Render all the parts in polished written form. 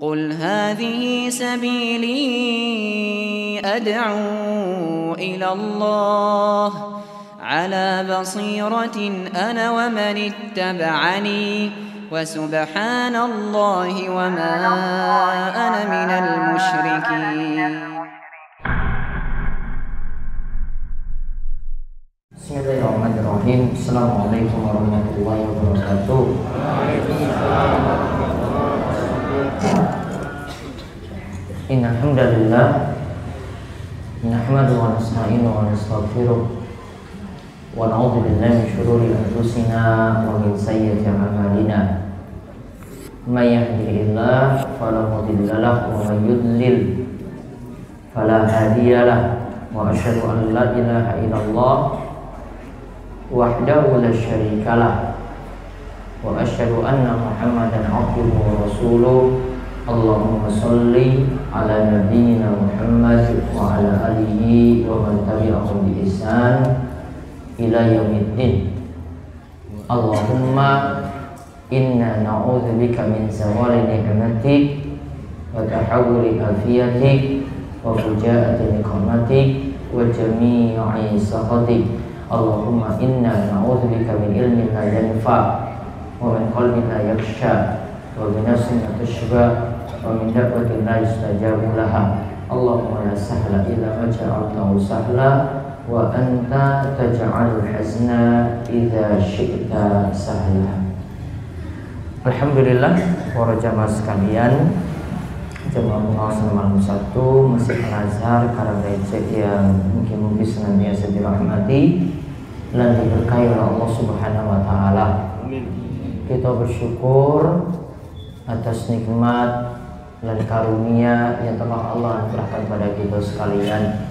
قل هذه سبيلي أدعو إلى الله على بصيرة أنا ومن اتبعني وسبحان الله وما أنا من المشركين. Bismillahirrahmanirrahim. Assalamualaikum warahmatullahi wabarakatuh. Innal hamdalillah nahmaduhu wa nasta'inuhu wa nastaghfiruh wa na'udzu billahi min shururi anfusina wa min sayyiati a'malina. May yahdihillahu fala mudilla lahu wa may yudlil fala hadiya lahu. Wa asyhadu an la ilaha illallah wahdahu la syarikalah wa asyhadu anna Muhammadan abduhu wa rasuluh. Allahumma sholli ala nabiyyina Muhammad wa ala alihi wa man tabi'ahum bi ihsan ila yaumiddin. Allahumma inna na'udzubika min zawali ni'matik wa tahawuli afiyatik wa fujaati niqmatik wa jami'i sakhatik. Allahumma inna na'udzubika min ilmin la yanfa' wa min qalbin la yakhsha wa min nafsin la tashba wa min da'watin la yustajabu laha. Allahumma la sahla illa ma ja'altahu sahla wa anta taj'alul hazna idza syi'ta sahla. Alhamdulillah, para jamaah sekalian, jemaah pengawasan malam 1 Masjid Al-Azhar Karangreja yang mungkin senantiasa dirahmati dan diberkahi oleh Allah Subhanahu wa taala. Kita bersyukur atas nikmat dan karunia yang telah Allah anugerahkan pada kita sekalian.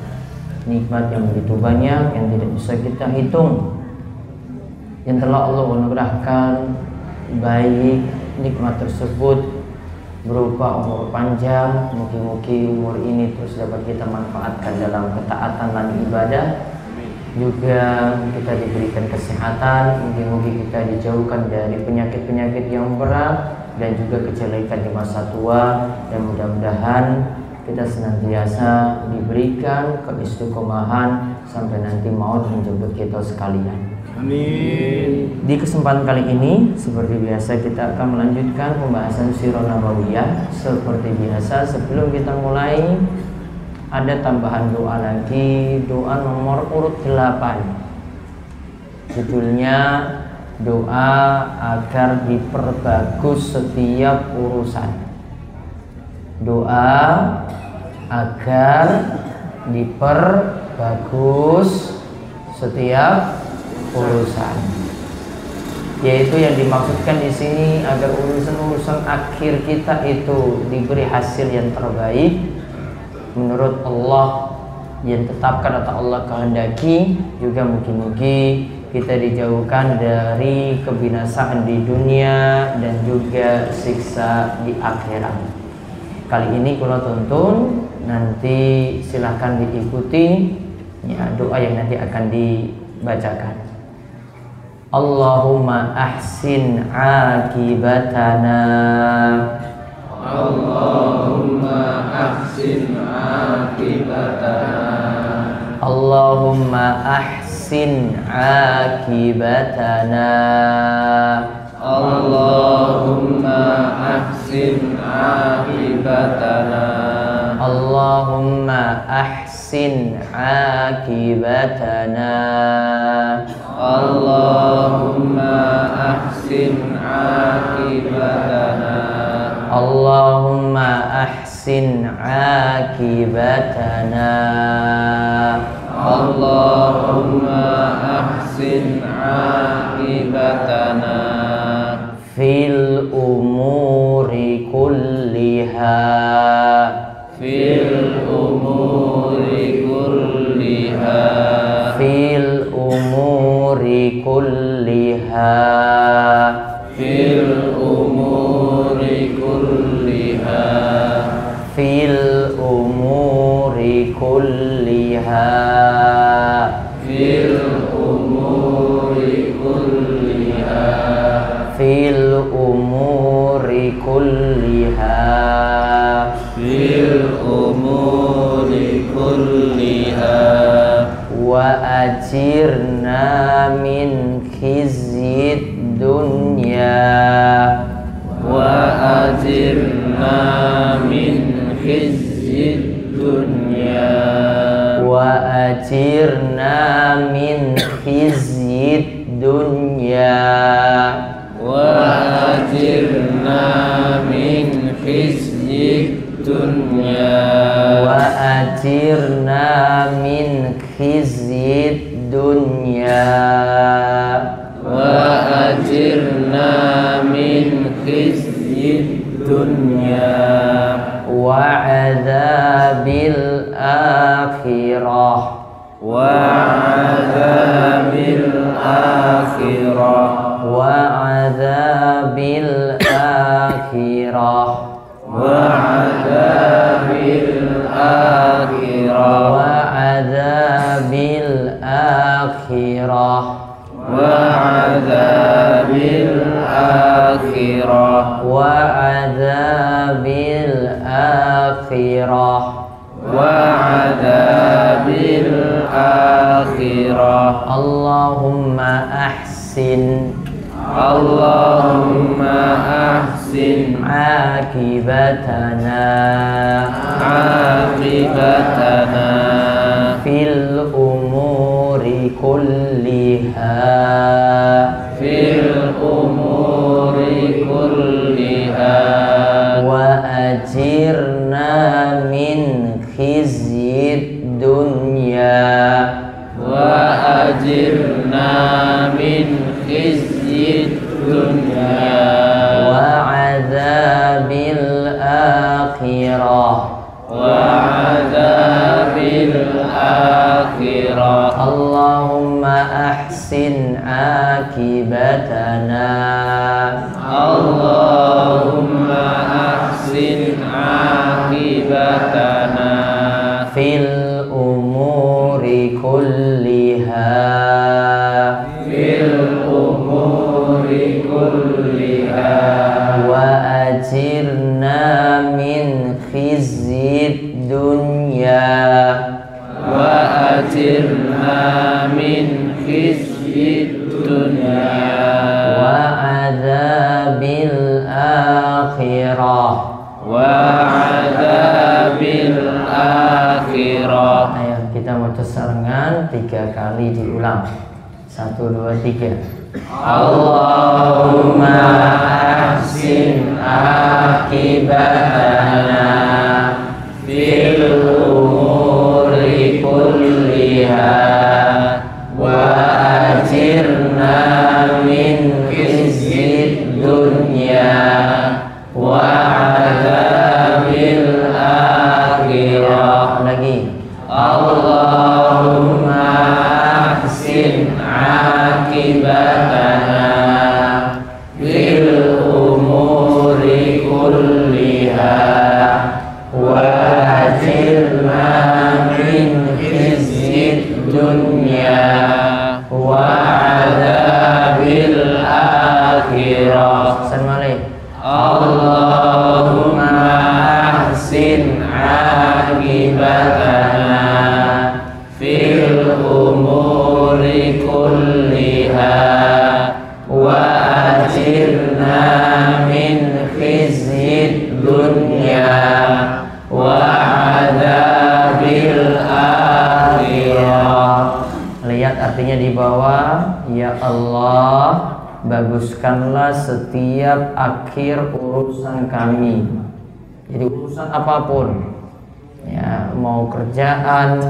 Nikmat yang begitu banyak yang tidak bisa kita hitung, yang telah Allah anugerahkan, baik nikmat tersebut berupa umur panjang, mungkin umur ini terus dapat kita manfaatkan dalam ketaatan dan ibadah. Juga kita diberikan kesehatan, mungkin kita dijauhkan dari penyakit-penyakit yang berat dan juga kejelekan di masa tua, dan mudah-mudahan kita senantiasa diberikan keistiqomahan sampai nanti maut menjemput kita sekalian. Amin. Di kesempatan kali ini seperti biasa kita akan melanjutkan pembahasan Sirah Nabawiyah. Seperti biasa sebelum kita mulai ada tambahan doa lagi, doa nomor urut 8. Judulnya doa agar diperbagus setiap urusan. Doa agar diperbagus setiap urusan, yaitu yang dimaksudkan di sini agar urusan-urusan akhir kita itu diberi hasil yang terbaik menurut Allah yang tetapkan atau Allah kehendaki. Juga mungkin kita dijauhkan dari kebinasaan di dunia dan juga siksa di akhirat. Kali ini kalau tonton, nanti silahkan diikuti ya doa yang nanti akan dibacakan. Allahumma ahsin akibatana, Allahumma ahsin akibatana, Allahumma ahsin akibatana, Allahumma ahsin akibatana, Allahumma ahsin akibatana, Allahumma ahsin akibatana, Allahumma ahsin akibatana, Allahumma ahsin akibatana, fil umuri kulliha, fil umuri kulliha, fil umuri kulliha, fil umuri kulliha, fil umuri kulliha, fil umuri kulliha, fil umuri kulliha, كلها وأجرنا من خزي الدنيا وأجرنا من خزي الدنيا وأجرنا من خزي الدنيا وأجرنا من خزي الدنيا وأجرنا من خزي الدنيا وأجرنا من خزي الدنيا وعذاب الآخرة وعذاب الآخرة وعذاب الآخرة وعذاب الآخرة وعذاب الآخرة وعذاب الآخرة وعذاب الآخرة وعذاب الآخرة اللهم أحسن اللهم أحسن عاقبتنا عاقبتنا في الأمور كلها في الأمور كلها وأجرنا من خزي الدنيا وأجرنا من خزي الدنيا وعذاب الآخرة وعذاب الآخرة اللهم أحسن عاقبتنا اللهم أحسن عاقبتنا في الأمور كلها في الأمور كلها وأجرنا من خزي الدنيا وأجرنا من خزي الدنيا وعذاب الآخرة وعذاب الآخرة. Ayo kita mau sesarengan 3 kali diulang. 1, 2, 3. Allahumma ahsin akibatana fil umuri kulliha wa ajirna min khizyid dunya wa adzabil akhirah. Lagi. Allahumma ahsin akibatana fil umuri kulliha wa ajirna min khizyid dunya wa adzabil akhirah. Allahumma ahsin akibatana fil umuri kulliha wa ajirna min khizyid dunya wa adzabil akhirah. Lihat artinya di bawah. Ya Allah, baguskanlah setiap akhir urusan kami. Jadi urusan apapun, ya, mau kerjaan,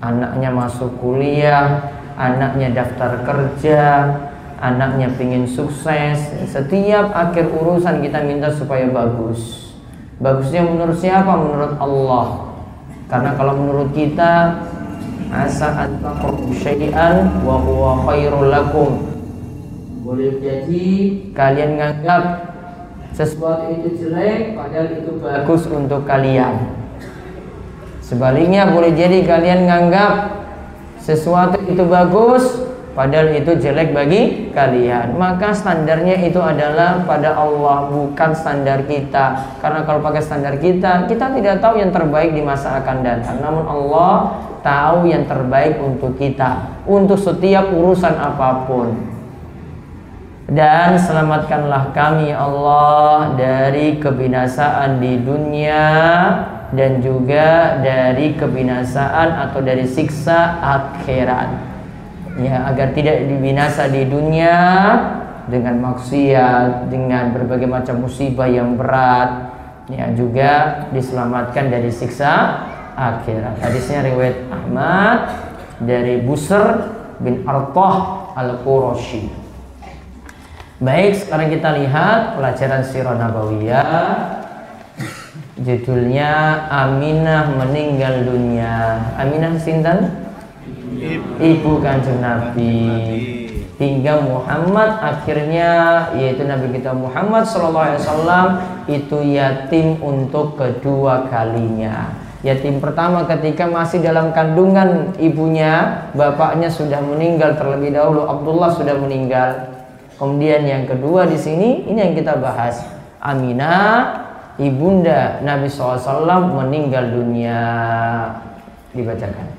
anaknya masuk kuliah, anaknya daftar kerja, anaknya pingin sukses, setiap akhir urusan kita minta supaya bagus. Bagusnya menurut siapa? Menurut Allah. Karena kalau menurut kita, asa an takrahu syai'an wa huwa khairul lakum. Boleh jadi kalian menganggap sesuatu itu jelek padahal itu bagus untuk kalian. Sebaliknya boleh jadi kalian menganggap sesuatu itu bagus padahal itu jelek bagi kalian. Maka standarnya itu adalah pada Allah, bukan standar kita. Karena kalau pakai standar kita tidak tahu yang terbaik di masa akan datang. Namun Allah tahu yang terbaik untuk kita, untuk setiap urusan apapun. Dan selamatkanlah kami Allah dari kebinasaan di dunia dan juga dari kebinasaan atau dari siksa akhirat. Ya, agar tidak dibinasa di dunia dengan maksiat, dengan berbagai macam musibah yang berat, ya, juga diselamatkan dari siksa akhirat. Hadisnya riwayat Ahmad dari Busr bin Artah Al-Qurashi. Baik, sekarang kita lihat pelajaran sirah nabawiyah. Judulnya Aminah meninggal dunia. Aminah sinten? Ibu Kanjeng Nabi. Hingga Muhammad akhirnya, yaitu Nabi kita Muhammad SAW itu yatim untuk kedua kalinya. Yatim pertama ketika masih dalam kandungan ibunya, bapaknya sudah meninggal terlebih dahulu, Abdullah sudah meninggal. Kemudian yang kedua di sini, ini yang kita bahas, Aminah ibunda Nabi SAW meninggal dunia. Dibacakan.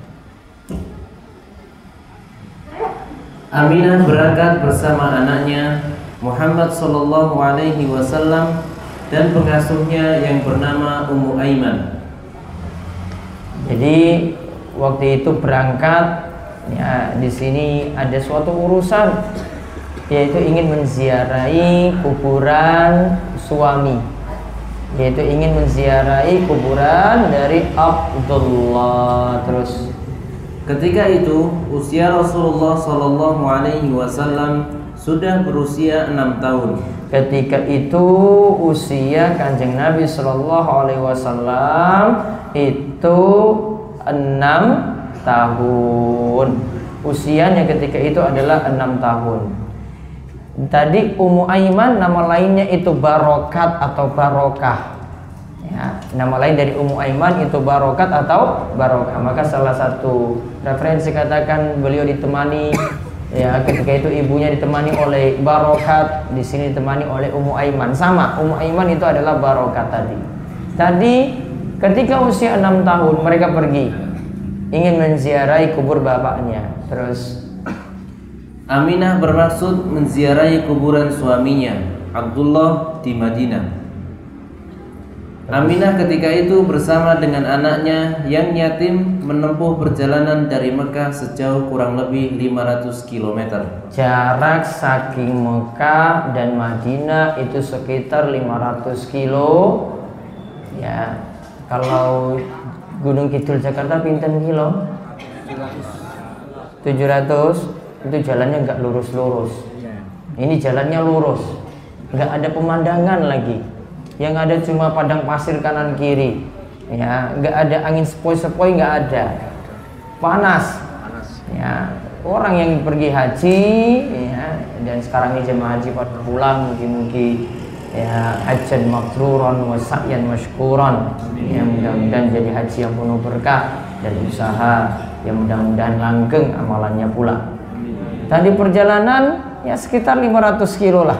Aminah berangkat bersama anaknya Muhammad sallallahu alaihi wasallam dan pengasuhnya yang bernama Ummu Aiman. Jadi waktu itu berangkat, ya, di sini ada suatu urusan, yaitu ingin menziarahi kuburan suami, yaitu ingin menziarahi kuburan dari Abdullah. Terus ketika itu usia Rasulullah sallallahu alaihi wasallam sudah berusia 6 tahun. Ketika itu usia Kanjeng Nabi sallallahu alaihi wasallam itu 6 tahun. Usianya ketika itu adalah 6 tahun. Tadi Ummu Aiman nama lainnya itu Barokat atau Barokah. Ya, nama lain dari Ummu Aiman itu Barokat atau Barokah. Maka salah satu referensi katakan beliau ditemani, ya, ketika itu ibunya ditemani oleh Barokat, di sini ditemani oleh Ummu Aiman. Sama, Ummu Aiman itu adalah Barokat tadi. Tadi ketika usia 6 tahun mereka pergi ingin menziarahi kubur bapaknya. Terus Aminah bermaksud menziarahi kuburan suaminya Abdullah di Madinah. Aminah ketika itu bersama dengan anaknya yang yatim menempuh perjalanan dari Mekah sejauh kurang lebih 500 km. Jarak saking Mekah dan Madinah itu sekitar 500 kilo. Ya, kalau Gunung Kidul Jakarta pinten kilo? 700. Itu jalannya nggak lurus-lurus. Ini jalannya lurus, nggak ada pemandangan lagi. Yang ada cuma padang pasir kanan kiri, ya, nggak ada angin sepoi-sepoi, nggak ada, panas, ya. Orang yang pergi haji, ya, dan sekarang ini jemaah haji pada pulang, mungkin ya hajjan mabruran wa sa'yan mashkuran, ya, mudah-mudahan jadi haji yang penuh berkah dan usaha yang mudah-mudahan langgeng amalannya pula. Tadi perjalanan ya sekitar 500 kilo lah.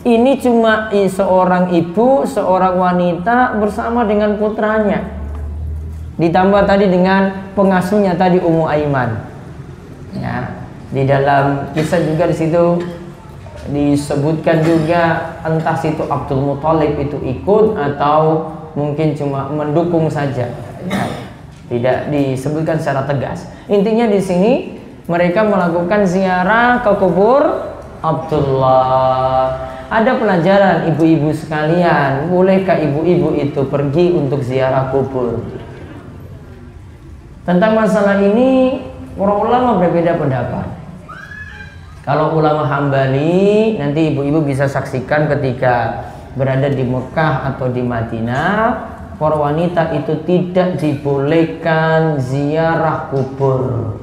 Ini cuma seorang ibu, seorang wanita bersama dengan putranya. Ditambah tadi dengan pengasuhnya tadi Ummu Aiman. Ya, di dalam kisah juga di situ disebutkan juga entah situ Abdul Muthalib itu ikut atau mungkin cuma mendukung saja. Ya, tidak disebutkan secara tegas. Intinya di sini mereka melakukan ziarah ke kubur Abdullah. Ada pelajaran ibu-ibu sekalian, bolehkah ibu-ibu itu pergi untuk ziarah kubur? Tentang masalah ini para ulama berbeda pendapat. Kalau ulama Hambali, nanti ibu-ibu bisa saksikan ketika berada di Mekah atau di Madinah, para wanita itu tidak dibolehkan ziarah kubur.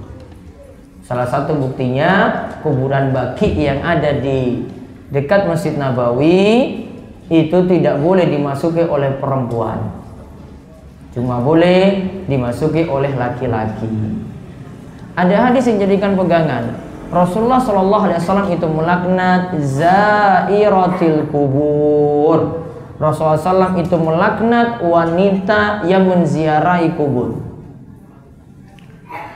Salah satu buktinya kuburan Baqi yang ada di dekat Masjid Nabawi itu tidak boleh dimasuki oleh perempuan, cuma boleh dimasuki oleh laki-laki. Ada hadis yang jadikan pegangan. Rasulullah Shallallahu Alaihi Wasallam itu melaknat zairatil kubur. Rasulullah SAW itu melaknat wanita yang menziarahi kubur.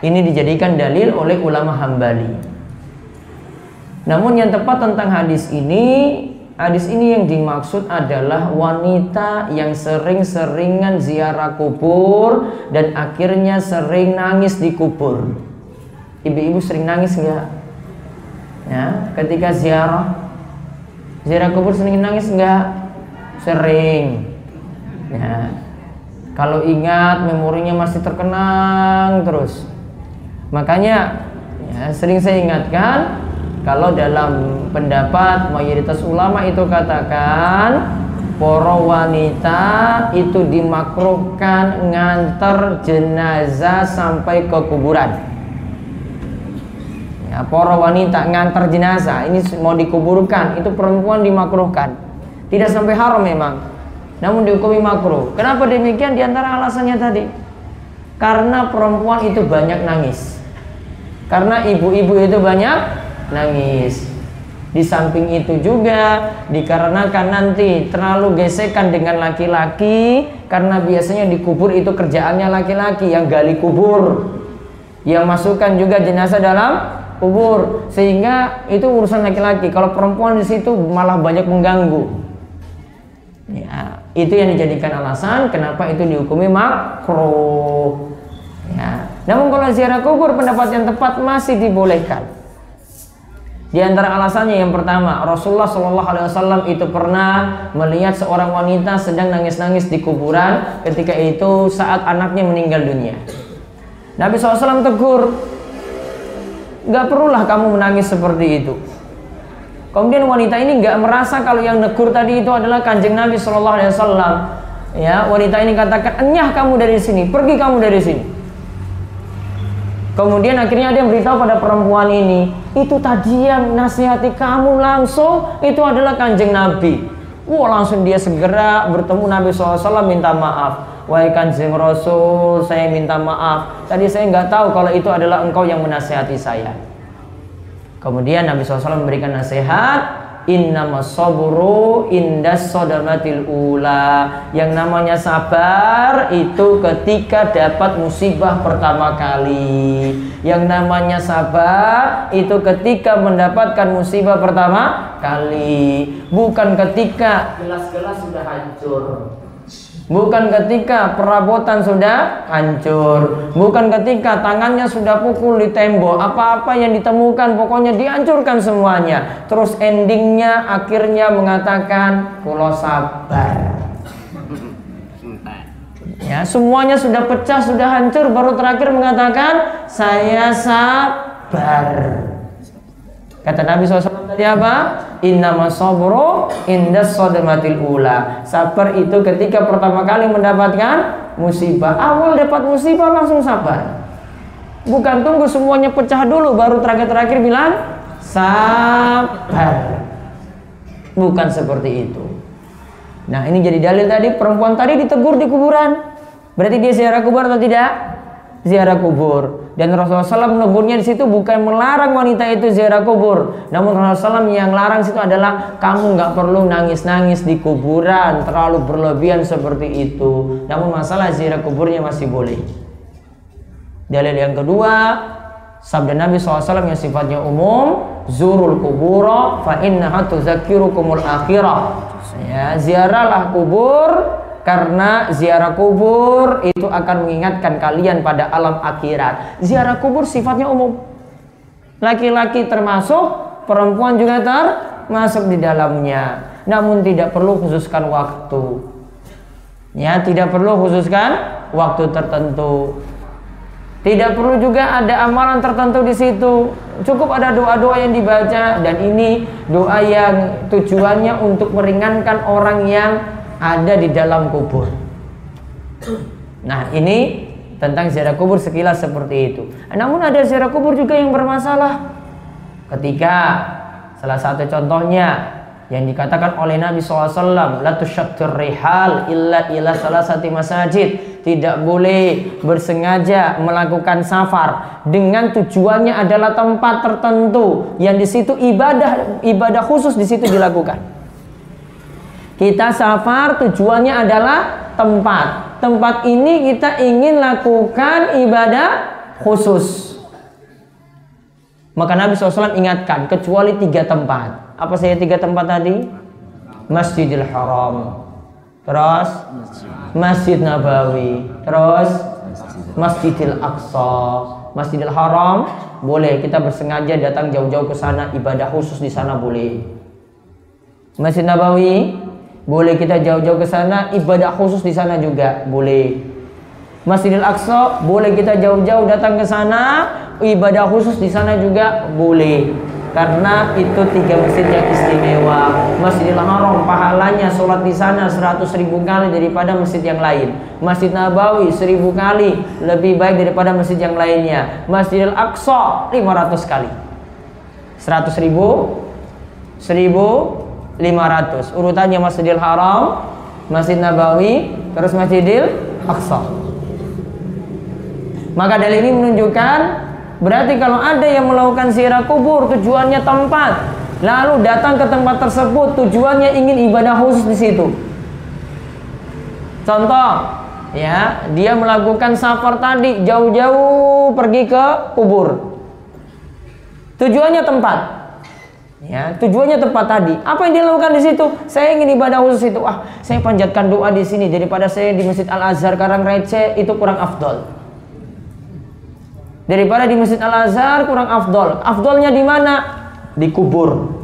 Ini dijadikan dalil oleh ulama Hambali. Namun yang tepat tentang hadis ini yang dimaksud adalah wanita yang sering-seringan ziarah kubur dan akhirnya sering nangis di kubur. Ibu-ibu sering nangis enggak? Ya, ketika ziarah kubur sering nangis enggak? Sering. Ya. Kalau ingat memorinya masih terkenang terus. Makanya ya, sering saya ingatkan, kalau dalam pendapat mayoritas ulama itu katakan para wanita itu dimakruhkan nganter jenazah sampai ke kuburan. Ya, para wanita nganter jenazah ini mau dikuburkan, itu perempuan dimakruhkan. Tidak sampai haram memang, namun dihukumi makruh. Kenapa demikian? Di antara alasannya tadi, karena perempuan itu banyak nangis, karena ibu-ibu itu banyak nangis. Di samping itu juga dikarenakan nanti terlalu gesekan dengan laki-laki, karena biasanya di kubur itu kerjaannya laki-laki yang gali kubur, yang masukkan juga jenazah dalam kubur, sehingga itu urusan laki-laki. Kalau perempuan di situ malah banyak mengganggu. Ya, itu yang dijadikan alasan kenapa itu dihukumi makruh. Ya. Namun kalau ziarah kubur pendapat yang tepat masih dibolehkan. Di antara alasannya yang pertama, Rasulullah Shallallahu Alaihi Wasallam itu pernah melihat seorang wanita sedang nangis-nangis di kuburan ketika itu saat anaknya meninggal dunia. Nabi SAW tegur, nggak perlulah kamu menangis seperti itu. Kemudian wanita ini nggak merasa kalau yang negur tadi itu adalah Kanjeng Nabi Shallallahu Alaihi Wasallam. Ya, wanita ini katakan, enyah kamu dari sini, pergi kamu dari sini. Kemudian akhirnya dia beritahu pada perempuan ini, itu tadi yang nasihati kamu langsung itu adalah Kanjeng Nabi. Wah, langsung dia segera bertemu Nabi SAW minta maaf. Wahai Kanjeng Rasul, saya minta maaf. Tadi saya nggak tahu kalau itu adalah engkau yang menasihati saya. Kemudian Nabi SAW memberikan nasihat, innamas sabru indas sodamatil ula. Yang namanya sabar itu ketika dapat musibah pertama kali. Yang namanya sabar itu ketika mendapatkan musibah pertama kali. Bukan ketika gelas-gelas sudah hancur, bukan ketika perabotan sudah hancur, bukan ketika tangannya sudah pukul di tembok, apa-apa yang ditemukan pokoknya dihancurkan semuanya. Terus endingnya akhirnya mengatakan kulo sabar. Ya, semuanya sudah pecah, sudah hancur, baru terakhir mengatakan saya sabar. Kata Nabi SAW tadi apa? Innamas sabru indas sadamatil ula. Sabar itu ketika pertama kali mendapatkan musibah. Awal dapat musibah langsung sabar. Bukan tunggu semuanya pecah dulu baru terakhir bilang sabar. Bukan seperti itu. Nah, ini jadi dalil tadi perempuan tadi ditegur di kuburan. Berarti dia ziarah kubur atau tidak? Ziarah kubur. Dan Rasulullah SAW menegurnya di situ bukan melarang wanita itu ziarah kubur, namun Rasulullah SAW yang larang situ adalah kamu nggak perlu nangis-nangis di kuburan terlalu berlebihan seperti itu. Namun masalah ziarah kuburnya masih boleh. Dalil yang kedua, sabda Nabi SAW yang sifatnya umum, zurul kuburo fa innaha tuzakkirukumul akhirah. Ya, ziarahlah kubur, karena ziarah kubur itu akan mengingatkan kalian pada alam akhirat. Ziarah kubur sifatnya umum. Laki-laki termasuk, perempuan juga termasuk di dalamnya. Namun tidak perlu khususkan waktu. Ya, tidak perlu khususkan waktu tertentu. Tidak perlu juga ada amalan tertentu di situ. Cukup ada doa-doa yang dibaca, dan ini doa yang tujuannya untuk meringankan orang yang ada di dalam kubur. Nah, ini tentang ziarah kubur sekilas seperti itu. Namun ada ziarah kubur juga yang bermasalah. Ketika salah satu contohnya yang dikatakan oleh Nabi SAW, la tusyattur rihal illa ila salasati masajid. Tidak boleh bersengaja melakukan safar dengan tujuannya adalah tempat tertentu yang di situ ibadah khusus di situ dilakukan. Kita safar tujuannya adalah tempat ini kita ingin lakukan ibadah khusus. Maka Nabi SAW ingatkan kecuali 3 tempat. Apa saja 3 tempat tadi? Masjidil Haram, terus Masjid Nabawi, terus Masjidil Aqsa. Masjidil Haram boleh kita bersengaja datang jauh-jauh ke sana, ibadah khusus di sana boleh. Masjid Nabawi boleh kita jauh-jauh ke sana, ibadah khusus di sana juga boleh. Masjidil Aqsa boleh kita jauh-jauh datang ke sana, ibadah khusus di sana juga boleh. Karena itu 3 masjid yang istimewa. Masjidil Haram pahalanya sholat di sana 100.000 kali daripada masjid yang lain. Masjid Nabawi 1.000 kali lebih baik daripada masjid yang lainnya. Masjidil Aqsa 500 kali. 100.000, 1.500. Urutannya Masjidil Haram, Masjid Nabawi, terus Masjidil Aqsa. Maka dalil ini menunjukkan berarti kalau ada yang melakukan ziarah kubur tujuannya tempat, lalu datang ke tempat tersebut tujuannya ingin ibadah khusus di situ. Contoh, ya, dia melakukan safar tadi jauh-jauh pergi ke kubur. Tujuannya tempat. Ya, tujuannya tempat tadi. Apa yang dia lakukan di situ? Saya ingin ibadah khusus itu. Saya panjatkan doa di sini daripada saya di Masjid Al-Azhar Karangrecce, itu kurang afdol. Daripada di Masjid Al-Azhar kurang afdol. Afdolnya di mana? Di kubur.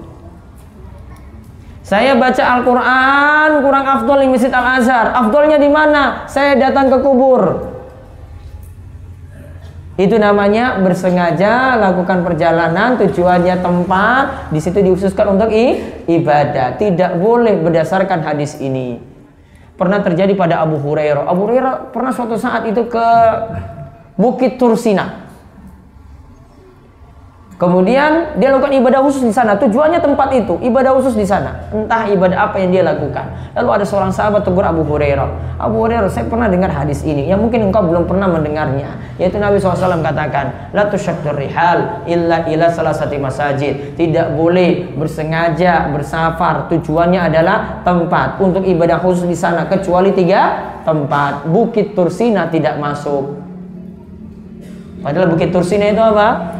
Saya baca Al-Quran kurang afdol di Masjid Al-Azhar. Afdolnya di mana? Saya datang ke kubur. Itu namanya bersengaja lakukan perjalanan tujuannya tempat, di situ dikhususkan untuk ibadah. Tidak boleh berdasarkan hadis ini. Pernah terjadi pada Abu Hurairah. Abu Hurairah pernah suatu saat itu ke Bukit Tursina. Kemudian dia lakukan ibadah khusus di sana. Tujuannya tempat itu, ibadah khusus di sana. Entah ibadah apa yang dia lakukan. Lalu ada seorang sahabat tegur Abu Hurairah. Abu Hurairah, saya pernah dengar hadis ini yang mungkin engkau belum pernah mendengarnya. Yaitu Nabi SAW katakan, la tusyaddur rihal illa ila salasati masajid. Tidak boleh bersengaja bersafar. Tujuannya adalah tempat untuk ibadah khusus di sana kecuali 3 tempat. Bukit Tursina tidak masuk. Padahal Bukit Tursina itu apa?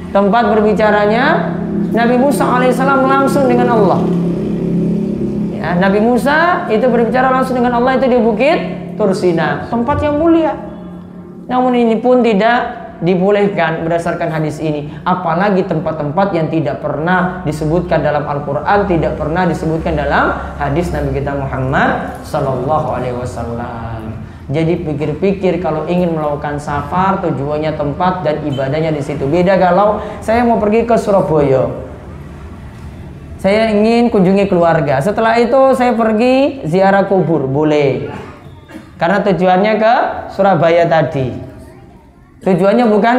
Tempat berbicaranya Nabi Musa alaihissalam langsung dengan Allah. Ya, Nabi Musa itu berbicara langsung dengan Allah itu di Bukit Tursina, tempat yang mulia. Namun ini pun tidak dibolehkan berdasarkan hadis ini. Apalagi tempat-tempat yang tidak pernah disebutkan dalam Al-Quran, tidak pernah disebutkan dalam hadis Nabi kita Muhammad Sallallahu Alaihi Wasallam. Jadi pikir-pikir kalau ingin melakukan safar tujuannya tempat dan ibadahnya di situ. Beda kalau saya mau pergi ke Surabaya. Saya ingin kunjungi keluarga. Setelah itu saya pergi ziarah kubur, boleh. Karena tujuannya ke Surabaya tadi. Tujuannya bukan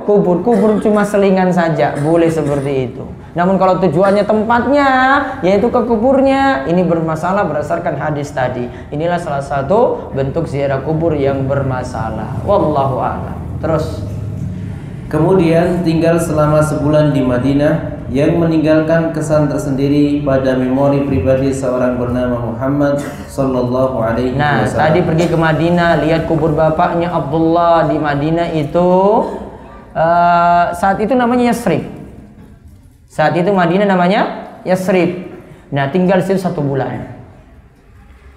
kubur. Kubur cuma selingan saja, boleh seperti itu. Namun kalau tujuannya tempatnya yaitu ke kuburnya, ini bermasalah berdasarkan hadis tadi. Inilah salah satu bentuk ziarah kubur yang bermasalah. Wallahu a'lam. Terus kemudian tinggal selama sebulan di Madinah yang meninggalkan kesan tersendiri pada memori pribadi seorang bernama Muhammad sallallahu alaihi wasallam. Nah, tadi pergi ke Madinah, lihat kubur bapaknya Abdullah di Madinah itu saat itu namanya Yasrib. Saat itu Madinah namanya Yasrib. Nah, tinggal di situ 1 bulan.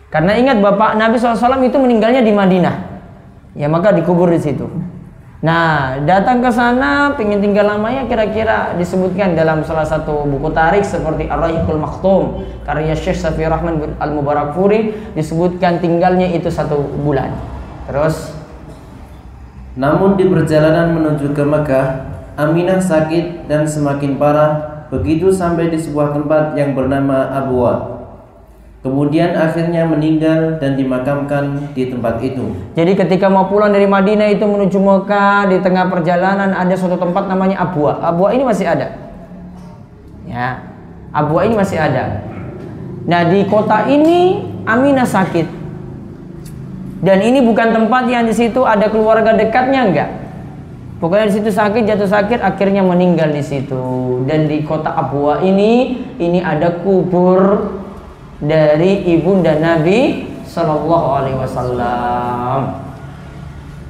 Karena ingat bapak Nabi SAW itu meninggalnya di Madinah. Ya, maka dikubur di situ. Nah, datang ke sana, pengen tinggal lamanya, kira-kira disebutkan dalam salah satu buku tarikh seperti Ar-Rahiqul Maktum karya Syekh Safi Rahman Al-Mubarakfuri, disebutkan tinggalnya itu 1 bulan. Terus, namun di perjalanan menuju ke Mekah, Aminah sakit dan semakin parah begitu sampai di sebuah tempat yang bernama Abwa. Kemudian akhirnya meninggal dan dimakamkan di tempat itu. Jadi ketika mau pulang dari Madinah itu menuju Mekah, di tengah perjalanan ada suatu tempat namanya Abwa. Abwa ini masih ada. Ya. Abwa ini masih ada. Nah, di kota ini Aminah sakit. Dan ini bukan tempat yang di situ ada keluarga dekatnya, enggak. Pokoknya di situ sakit, jatuh sakit, akhirnya meninggal di situ. Dan di kota Abwa ini ada kubur dari ibunda Nabi Sallallahu Alaihi Wasallam.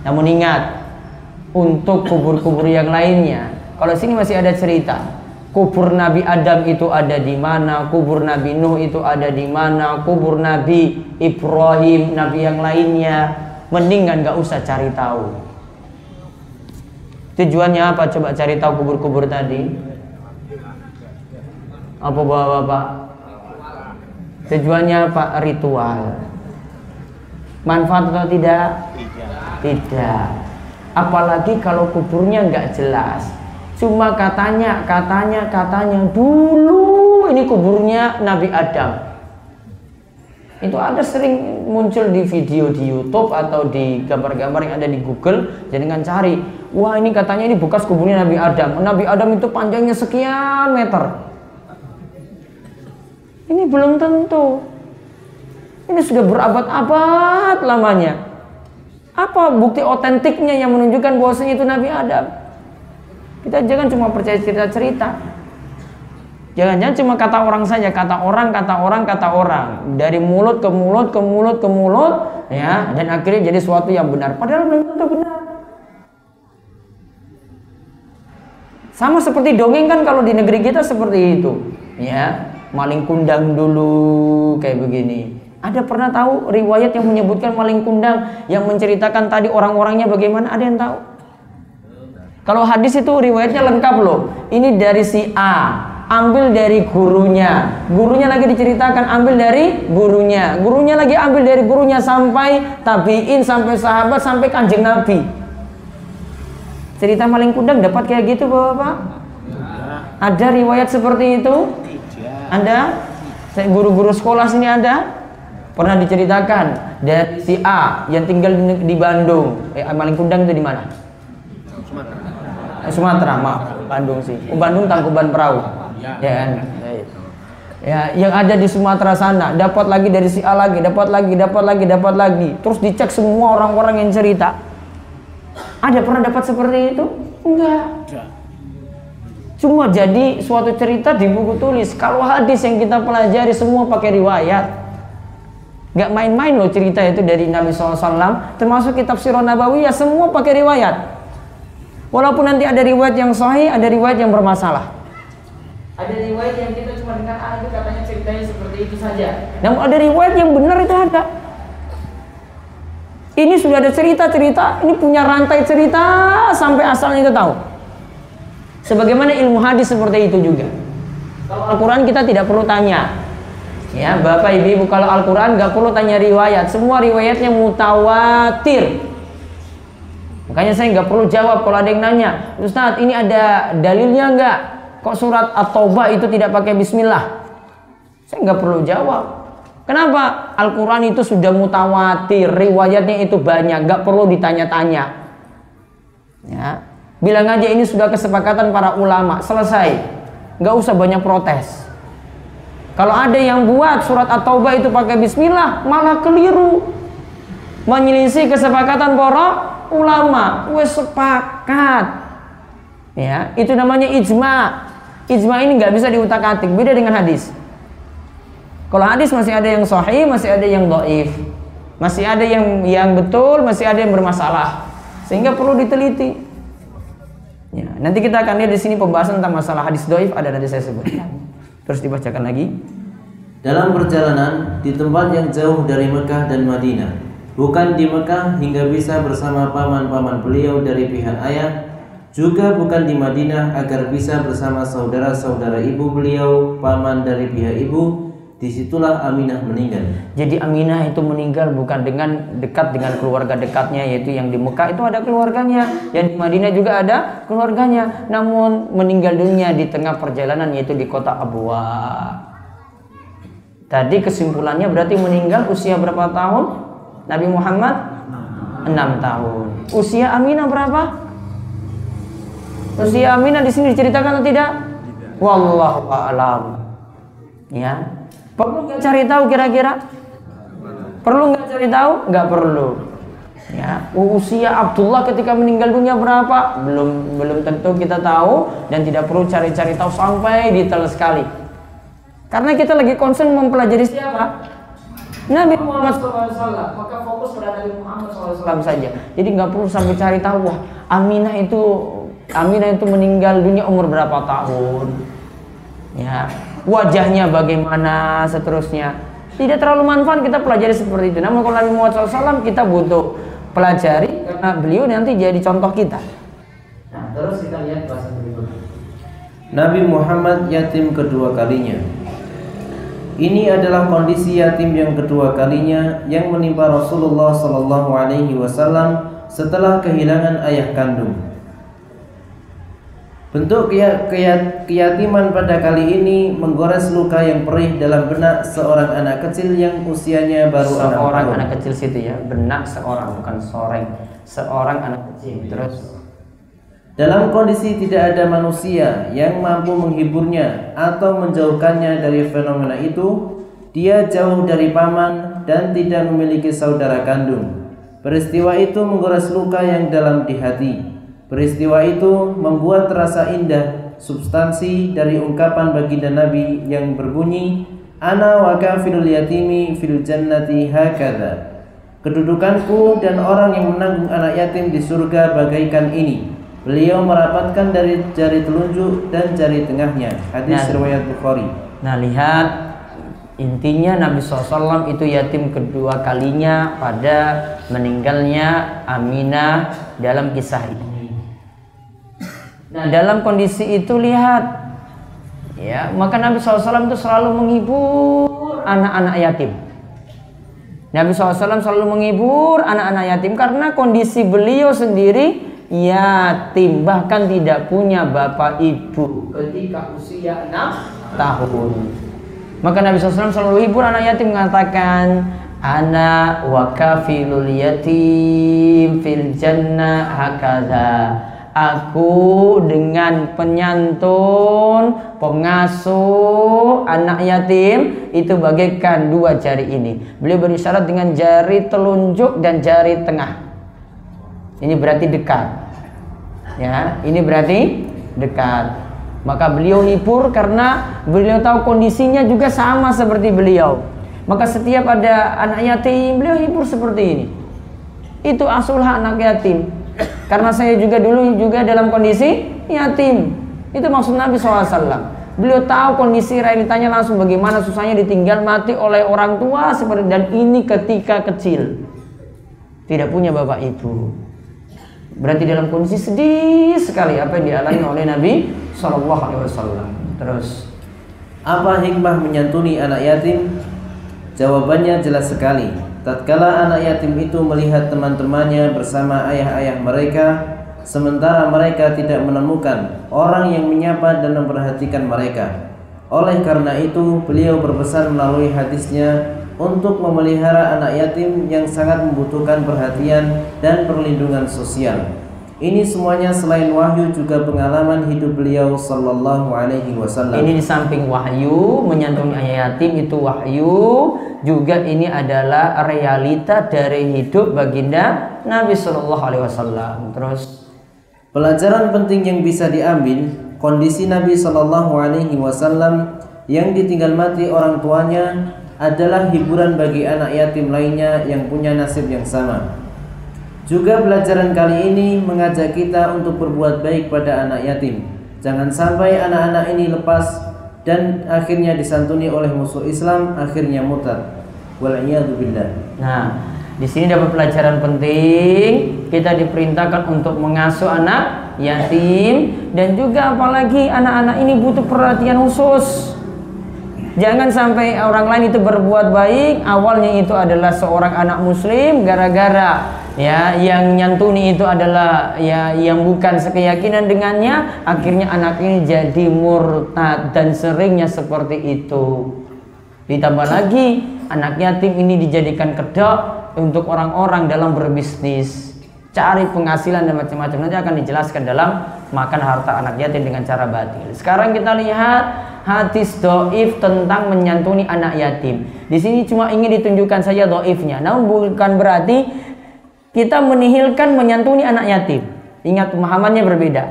Namun ingat, untuk kubur-kubur yang lainnya, kalau sini masih ada cerita. Kubur Nabi Adam itu ada di mana, kubur Nabi Nuh itu ada di mana, kubur Nabi Ibrahim, Nabi yang lainnya. Mendingan gak usah cari tahu. Tujuannya apa? Coba cari tahu kubur-kubur tadi. Apa bapak-bapak? Tujuannya apa? Ritual. Manfaat atau tidak? Tidak. Apalagi kalau kuburnya nggak jelas. Cuma katanya dulu ini kuburnya Nabi Adam. Itu ada sering muncul di video di YouTube atau di gambar-gambar yang ada di Google. Jangan cari. Wah, ini katanya ini bekas kuburnya Nabi Adam. Nabi Adam itu panjangnya sekian meter. Ini belum tentu. Ini sudah berabad-abad lamanya. Apa bukti otentiknya yang menunjukkan bahwasanya itu Nabi Adam? Kita jangan cuma percaya cerita-cerita. Jangan-jangan cuma kata orang saja, kata orang. Dari mulut ke mulut, ya, dan akhirnya jadi sesuatu yang benar. Padahal belum tentu benar. Sama seperti dongeng kan kalau di negeri kita seperti itu, ya. Maling kundang dulu kayak begini. Ada pernah tahu riwayat yang menyebutkan maling kundang yang menceritakan tadi orang-orangnya bagaimana? Ada yang tahu? Kalau hadis itu riwayatnya lengkap loh. Ini dari si A, ambil dari gurunya. Gurunya lagi diceritakan ambil dari gurunya. Gurunya lagi ambil dari gurunya sampai tabiin, sampai sahabat, sampai Kanjeng Nabi. Cerita maling kundang dapat kayak gitu Bapak? Ada riwayat seperti itu? Ada? Guru-guru sekolah sini ada? Pernah diceritakan dari si A yang tinggal di Bandung. Maling kundang itu di mana? Sumatera, maaf. Bandung sih. Bandung Tangkuban Perahu. Ya kan? Ya, yang ada di Sumatera sana, dapat lagi dari si A lagi, dapat lagi. Terus dicek semua orang-orang yang cerita. Ada pernah dapat seperti itu? Enggak. Cuma jadi suatu cerita di buku tulis. Kalau hadis yang kita pelajari semua pakai riwayat. Gak main-main loh cerita itu dari Nabi SAW. Termasuk kitab Sirah Nabawiyah semua pakai riwayat. Walaupun nanti ada riwayat yang sahih, ada riwayat yang bermasalah. Ada riwayat yang kita cuma dengar itu katanya ceritanya seperti itu saja. Namun ada riwayat yang benar itu ada. Ini sudah ada cerita-cerita, ini punya rantai cerita sampai asalnya kita tahu. Sebagaimana ilmu hadis seperti itu juga. Kalau Al-Quran kita tidak perlu tanya. Ya, Bapak Ibu, kalau Al-Quran nggak perlu tanya riwayat. Semua riwayatnya mutawatir. Makanya saya nggak perlu jawab kalau ada yang nanya, Ustadz ini ada dalilnya nggak? Kok surat At-Taubah itu tidak pakai Bismillah? Saya nggak perlu jawab. Kenapa? Al-Quran itu sudah mutawatir, riwayatnya itu banyak, nggak perlu ditanya-tanya. Ya, bilang aja ini sudah kesepakatan para ulama, selesai, nggak usah banyak protes. Kalau ada yang buat surat At-Taubah itu pakai Bismillah, malah keliru, menyelisih kesepakatan para ulama. Wes sepakat, ya, itu namanya ijma. Ijma ini nggak bisa diutak-atik, beda dengan hadis. Kalau hadis masih ada yang sahih, masih ada yang dhaif, masih ada yang betul, masih ada yang bermasalah, sehingga perlu diteliti. Ya, nanti kita akan lihat di sini pembahasan tentang masalah hadis dhaif, ada nanti saya sebutkan. Terus dibacakan lagi. Dalam perjalanan di tempat yang jauh dari Mekah dan Madinah, bukan di Mekah hingga bisa bersama paman-paman beliau dari pihak ayah, juga bukan di Madinah agar bisa bersama saudara-saudara ibu beliau, paman dari pihak ibu. Disitulah Aminah meninggal. Jadi Aminah itu meninggal bukan dengan dekat dengan keluarga dekatnya, yaitu yang di Mekah itu ada keluarganya, yang di Madinah juga ada keluarganya. Namun meninggal dunia di tengah perjalanan, yaitu di kota Abwa. Tadi kesimpulannya berarti meninggal usia berapa tahun? Nabi Muhammad 6 tahun. Usia Aminah berapa? Usia Aminah di sini diceritakan atau tidak? Wallahu a'lam. Ya, perlu nggak cari tahu kira-kira? Perlu nggak cari tahu? Nggak perlu. Ya, usia Abdullah ketika meninggal dunia berapa? Belum tentu kita tahu dan tidak perlu cari-cari tahu sampai detail sekali. Karena kita lagi concern mempelajari siapa? Nabi Muhammad SAW. Maka fokus pada Nabi Muhammad SAW saja. Jadi nggak perlu sampai cari tahu. Wah, Aminah itu meninggal dunia umur berapa tahun? Ya, wajahnya bagaimana, seterusnya. Tidak terlalu manfaat kita pelajari seperti itu. Namun kalau Nabi Muhammad SAW kita butuh pelajari karena beliau nanti jadi contoh kita. Nah, terus kita lihat bahasa berikutnya. Nabi Muhammad yatim kedua kalinya. Ini adalah kondisi yatim yang kedua kalinya yang menimpa Rasulullah Sallallahu Alaihi Wasallam setelah kehilangan ayah kandung. Bentuk keyatiman pada kali ini menggores luka yang perih dalam benak seorang anak kecil yang usianya baru seorang anak kecil situ ya, benak seorang, bukan seorang anak kecil. Terus dalam kondisi tidak ada manusia yang mampu menghiburnya atau menjauhkannya dari fenomena itu, dia jauh dari paman dan tidak memiliki saudara kandung. Peristiwa itu menggores luka yang dalam di hati. Peristiwa itu membuat terasa indah substansi dari ungkapan baginda Nabi yang berbunyi, Ana wa kafilul yatimi fil jannati hakadha. Kedudukanku dan orang yang menanggung anak yatim di surga bagaikan ini. Beliau merapatkan dari jari telunjuk dan jari tengahnya. Hadis riwayat Bukhari. Nah, lihat intinya Nabi SAW itu yatim kedua kalinya pada meninggalnya Aminah dalam kisah ini. Nah, dalam kondisi itu lihat ya, maka Nabi SAW itu selalu menghibur anak-anak yatim. Nabi SAW selalu menghibur anak-anak yatim karena kondisi beliau sendiri yatim, bahkan tidak punya bapak ibu ketika usia 6 tahun. Maka Nabi SAW selalu hibur anak yatim, mengatakan Ana wa kafilul yatim fil jannah hakadha. Aku dengan penyantun, pengasuh anak yatim itu bagaikan dua jari ini. Beliau berisyarat dengan jari telunjuk dan jari tengah. Ini berarti dekat. Ya, ini berarti dekat. Maka beliau hibur karena beliau tahu kondisinya juga sama seperti beliau. Maka setiap ada anak yatim, beliau hibur seperti ini. Itu asulah anak yatim. Karena saya juga dulu dalam kondisi yatim. Itu maksud Nabi SAW. Beliau tahu kondisi realitanya langsung bagaimana susahnya ditinggal mati oleh orang tua seperti, dan ini ketika kecil. Tidak punya bapak ibu. Berarti dalam kondisi sedih sekali apa yang dialami oleh Nabi SAW. Terus, apa hikmah menyantuni anak yatim? Jawabannya jelas sekali. Tatkala anak yatim itu melihat teman-temannya bersama ayah-ayah mereka, sementara mereka tidak menemukan orang yang menyapa dan memperhatikan mereka. Oleh karena itu, beliau berpesan melalui hadisnya untuk memelihara anak yatim yang sangat membutuhkan perhatian dan perlindungan sosial. Ini semuanya selain wahyu juga pengalaman hidup beliau sallallahu alaihi wasallam. Ini di samping wahyu, menyantuni anak yatim itu wahyu, juga ini adalah realita dari hidup baginda Nabi sallallahu alaihi wasallam. Terus, pelajaran penting yang bisa diambil, kondisi Nabi sallallahu alaihi wasallam yang ditinggal mati orang tuanya adalah hiburan bagi anak yatim lainnya yang punya nasib yang sama. Juga pelajaran kali ini mengajak kita untuk berbuat baik pada anak yatim. Jangan sampai anak-anak ini lepas dan akhirnya disantuni oleh musuh Islam, akhirnya murtad. Wal'iyadzubillah. Nah, di sini dapat pelajaran penting. Kita diperintahkan untuk mengasuh anak yatim, dan juga apalagi anak-anak ini butuh perhatian khusus. Jangan sampai orang lain itu berbuat baik, awalnya itu adalah seorang anak muslim, gara-gara ya yang nyantuni itu adalah ya yang bukan sekeyakinan dengannya, akhirnya anak ini jadi murtad, dan seringnya seperti itu. Ditambah lagi anak yatim ini dijadikan kedok untuk orang-orang dalam berbisnis, cari penghasilan dan macam-macam. Nanti akan dijelaskan dalam makan harta anak yatim dengan cara batil. Sekarang kita lihat hadis dhaif tentang menyantuni anak yatim. Di sini cuma ingin ditunjukkan saja dhaifnya, namun bukan berarti kita menihilkan menyantuni anak yatim. Ingat, pemahamannya berbeda.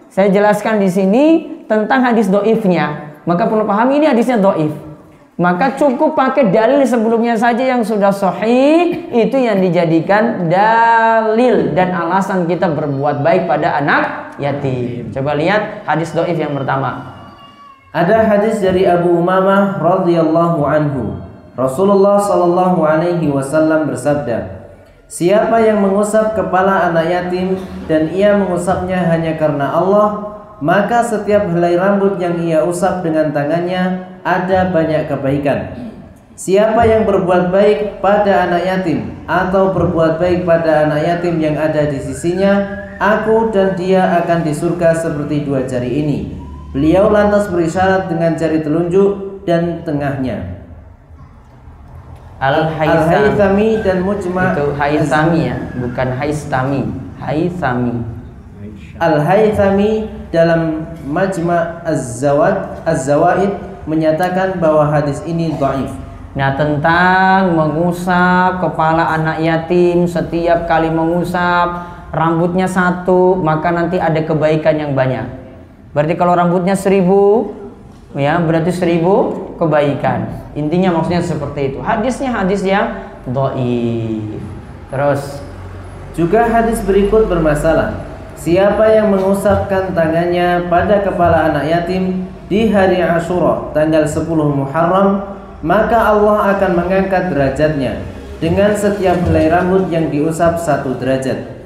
Saya jelaskan di sini tentang hadis dhaifnya, maka perlu pahami ini hadisnya dhaif. Maka cukup pakai dalil sebelumnya saja yang sudah sahih, itu yang dijadikan dalil dan alasan kita berbuat baik pada anak yatim. Coba lihat hadis dhaif yang pertama. Ada hadis dari Abu Umamah radhiyallahu anhu. Rasulullah sallallahu alaihi wasallam bersabda, siapa yang mengusap kepala anak yatim dan ia mengusapnya hanya karena Allah, maka setiap helai rambut yang ia usap dengan tangannya ada banyak kebaikan. Siapa yang berbuat baik pada anak yatim atau berbuat baik pada anak yatim yang ada di sisinya, aku dan dia akan di surga seperti dua jari ini. Beliau lantas berisyarat dengan jari telunjuk dan tengahnya. Al-Haythami dan Mujma' itu Haythami ya, bukan Haistami. Haythami. Al-Haythami dalam Majma' Az-Zawaid menyatakan bahwa hadis ini dhaif. Nah, tentang mengusap kepala anak yatim, setiap kali mengusap rambutnya satu, maka nanti ada kebaikan yang banyak. Berarti kalau rambutnya 1000, ya berarti 1000 kebaikan. Intinya maksudnya seperti itu. Hadisnya hadis yang dhaif. Terus juga hadis berikut bermasalah. Siapa yang mengusapkan tangannya pada kepala anak yatim di hari Asyura tanggal 10 Muharram, maka Allah akan mengangkat derajatnya dengan setiap helai rambut yang diusap 1 derajat.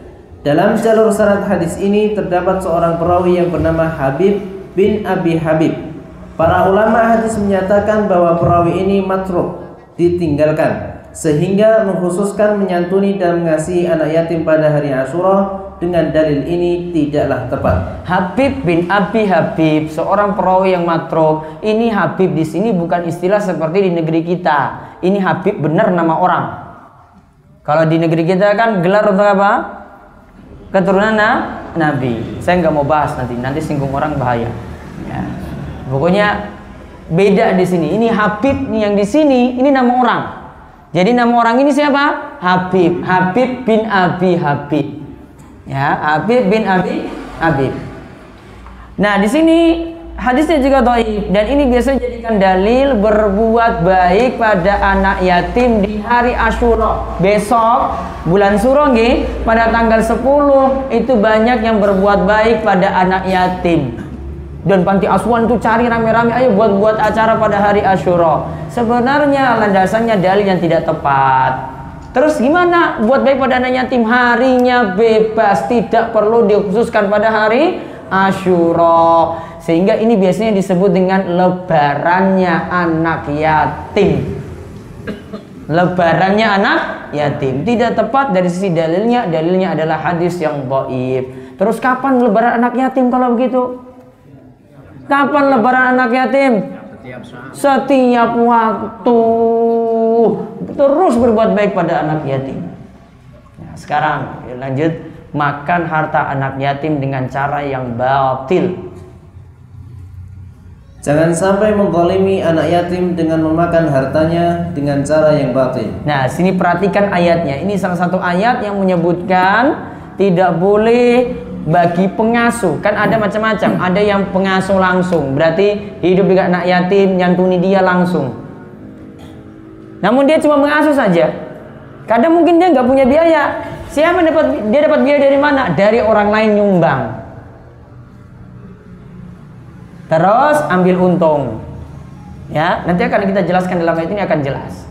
Dalam jalur sanad hadis ini terdapat seorang perawi yang bernama Habib bin Abi Habib. Para ulama hadis menyatakan bahwa perawi ini matruk, ditinggalkan, sehingga mengkhususkan menyantuni dan mengasihi anak yatim pada hari Asyura dengan dalil ini tidaklah tepat. Habib bin Abi Habib, seorang perawi yang matruk. Ini Habib di sini bukan istilah seperti di negeri kita. Ini Habib benar nama orang. Kalau di negeri kita kan gelar untuk apa? Keturunan Nabi. Saya nggak mau bahas nanti singgung orang bahaya. Ya. Pokoknya beda di sini. Ini Habib nih yang di sini, ini nama orang. Jadi nama orang ini siapa? Habib. Habib bin Abi Habib. Ya, Habib bin Abi Habib. Nah, di sini hadisnya juga dhaif dan ini biasanya jadikan dalil berbuat baik pada anak yatim di hari Asyura. Besok bulan Syuro nggih, pada tanggal 10 itu banyak yang berbuat baik pada anak yatim. Dan panti asuhan itu cari rame-rame, ayo buat acara pada hari Asyura. Sebenarnya landasannya dalil yang tidak tepat. Terus gimana buat baik pada anak yatim? Harinya bebas, tidak perlu dikhususkan pada hari Asyura. Sehingga ini biasanya disebut dengan lebarannya anak yatim. Lebarannya anak yatim. Tidak tepat dari sisi dalilnya. Dalilnya adalah hadis yang dhaif. Terus kapan lebaran anak yatim kalau begitu? Kapan lebaran anak yatim? Setiap waktu. Terus berbuat baik pada anak yatim. Nah, sekarang lanjut, makan harta anak yatim dengan cara yang batil. Jangan sampai menzalimi anak yatim dengan memakan hartanya dengan cara yang batil. Nah, sini perhatikan ayatnya. Ini salah satu ayat yang menyebutkan tidak boleh bagi pengasuh. Kan ada macam-macam. Ada yang pengasuh langsung, berarti hidup dengan anak yatim, nyantuni dia langsung. Namun dia cuma mengasuh saja. Kadang mungkin dia nggak punya biaya. Siapa dia dapat biaya dari mana? Dari orang lain nyumbang. Terus ambil untung. Ya, nanti akan kita jelaskan dalam ayat ini akan jelas.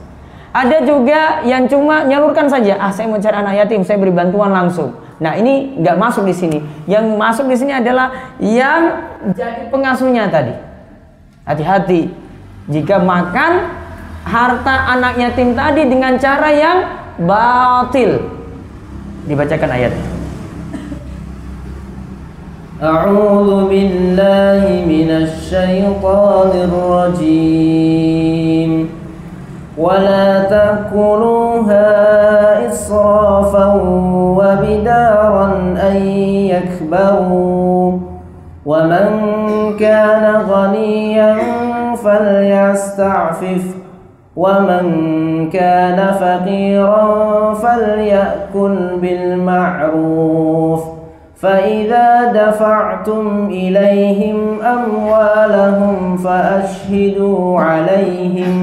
Ada juga yang cuma nyalurkan saja. Saya mau cari anak yatim, saya beri bantuan langsung. Nah, ini nggak masuk di sini. Yang masuk di sini adalah yang jadi pengasuhnya tadi. Hati-hati jika makan harta anak yatim tadi dengan cara yang batil. Dibacakan ayatnya. A'udzu billahi minasy syaithanir rajim. Wa la ta'kuluha israfan wa bidaran an yakbaru. Wa man kana ghaniyan فليستعفف ومن كان فقيرا فليأكل بالمعروف فإذا دفعتم إليهم أموالهم فأشهدوا عليهم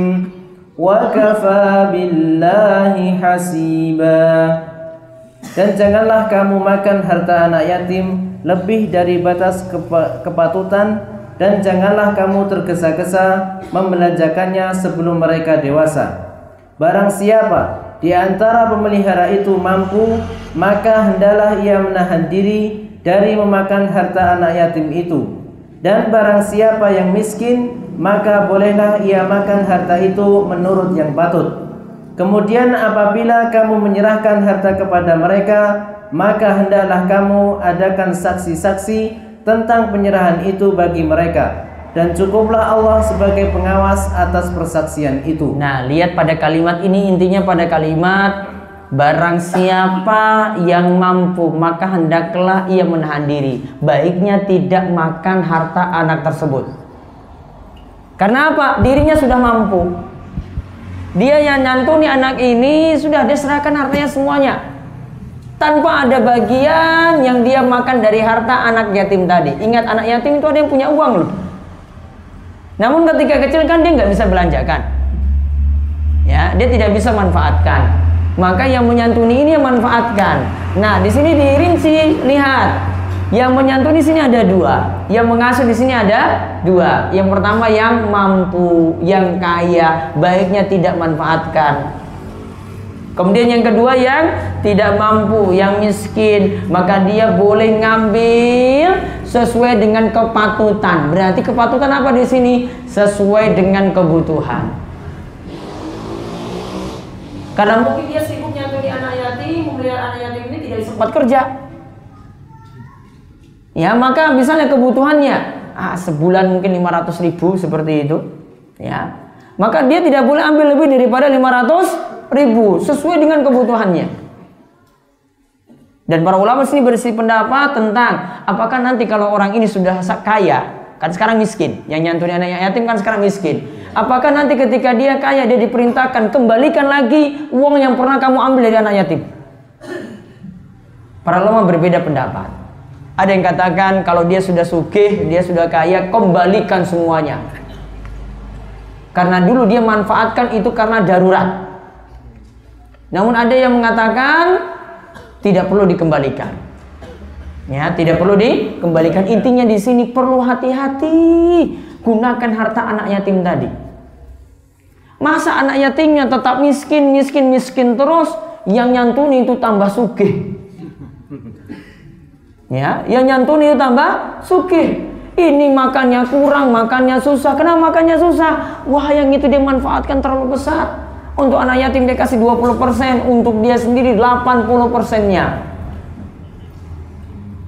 وكفى بالله حسيبا. Dan janganlah kamu makan harta anak yatim lebih dari batas kepatutan, dan janganlah kamu tergesa-gesa membelanjakannya sebelum mereka dewasa. Barang siapa di antara pemelihara itu mampu, maka hendaklah ia menahan diri dari memakan harta anak yatim itu. Dan barang siapa yang miskin, maka bolehlah ia makan harta itu menurut yang patut. Kemudian apabila kamu menyerahkan harta kepada mereka, maka hendaklah kamu adakan saksi-saksi tentang penyerahan itu bagi mereka, dan cukuplah Allah sebagai pengawas atas persaksian itu. Nah, lihat pada kalimat ini, intinya pada kalimat barang siapa yang mampu maka hendaklah ia menahan diri, baiknya tidak makan harta anak tersebut. Karena apa? Dirinya sudah mampu. Dia yang nyantuni anak ini sudah diserahkan hartanya semuanya, tanpa ada bagian yang dia makan dari harta anak yatim tadi. Ingat, anak yatim itu ada yang punya uang loh. Namun ketika kecil kan dia nggak bisa belanjakan, ya, dia tidak bisa manfaatkan. Maka yang menyantuni ini yang manfaatkan. Nah, di sini dirinci, lihat, yang menyantuni sini ada dua, yang mengasuh di sini ada dua. Yang pertama yang mampu, yang kaya, baiknya tidak manfaatkan. Kemudian yang kedua yang tidak mampu, yang miskin, maka dia boleh ngambil sesuai dengan kepatutan. Berarti kepatutan apa di sini? Sesuai dengan kebutuhan. Karena mungkin dia sibuk nyantuni anak yatim, memelihara anak yatim ini tidak sempat kerja. Ya, maka misalnya kebutuhannya sebulan mungkin 500.000 seperti itu, ya. Maka dia tidak boleh ambil lebih daripada 500.000 sesuai dengan kebutuhannya. Dan para ulama sini bersih pendapat tentang apakah nanti kalau orang ini sudah kaya, kan sekarang miskin, yang nyantuni anak yatim kan sekarang miskin. Apakah nanti ketika dia kaya dia diperintahkan kembalikan lagi uang yang pernah kamu ambil dari anak yatim? Para ulama berbeda pendapat. Ada yang katakan kalau dia sudah sugih, dia sudah kaya, kembalikan semuanya. Karena dulu dia manfaatkan itu karena darurat. Namun ada yang mengatakan tidak perlu dikembalikan. Ya, tidak perlu dikembalikan. Intinya di sini perlu hati-hati gunakan harta anak yatim tadi. Masa anak yatimnya tetap miskin terus, yang nyantuni itu tambah sugih. Ya, yang nyantuni itu tambah sugih. Ini makannya kurang, makannya susah. Kenapa makannya susah? Wah, yang itu dia manfaatkan terlalu besar. Untuk anak yatim dia kasih 20%, untuk dia sendiri 80%-nya.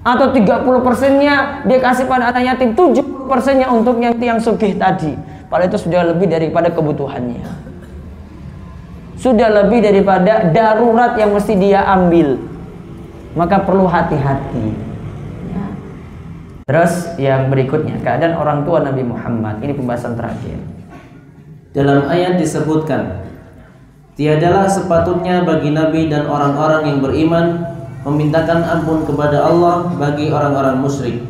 Atau 30%-nya dia kasih pada anak yatim, 70%-nya untuk yang sugih tadi. Padahal itu sudah lebih daripada kebutuhannya. Sudah lebih daripada darurat yang mesti dia ambil. Maka perlu hati-hati. Terus yang berikutnya, keadaan orang tua Nabi Muhammad. Ini pembahasan terakhir. Dalam ayat disebutkan, tiadalah sepatutnya bagi Nabi dan orang-orang yang beriman memintakan ampun kepada Allah bagi orang-orang musyrik,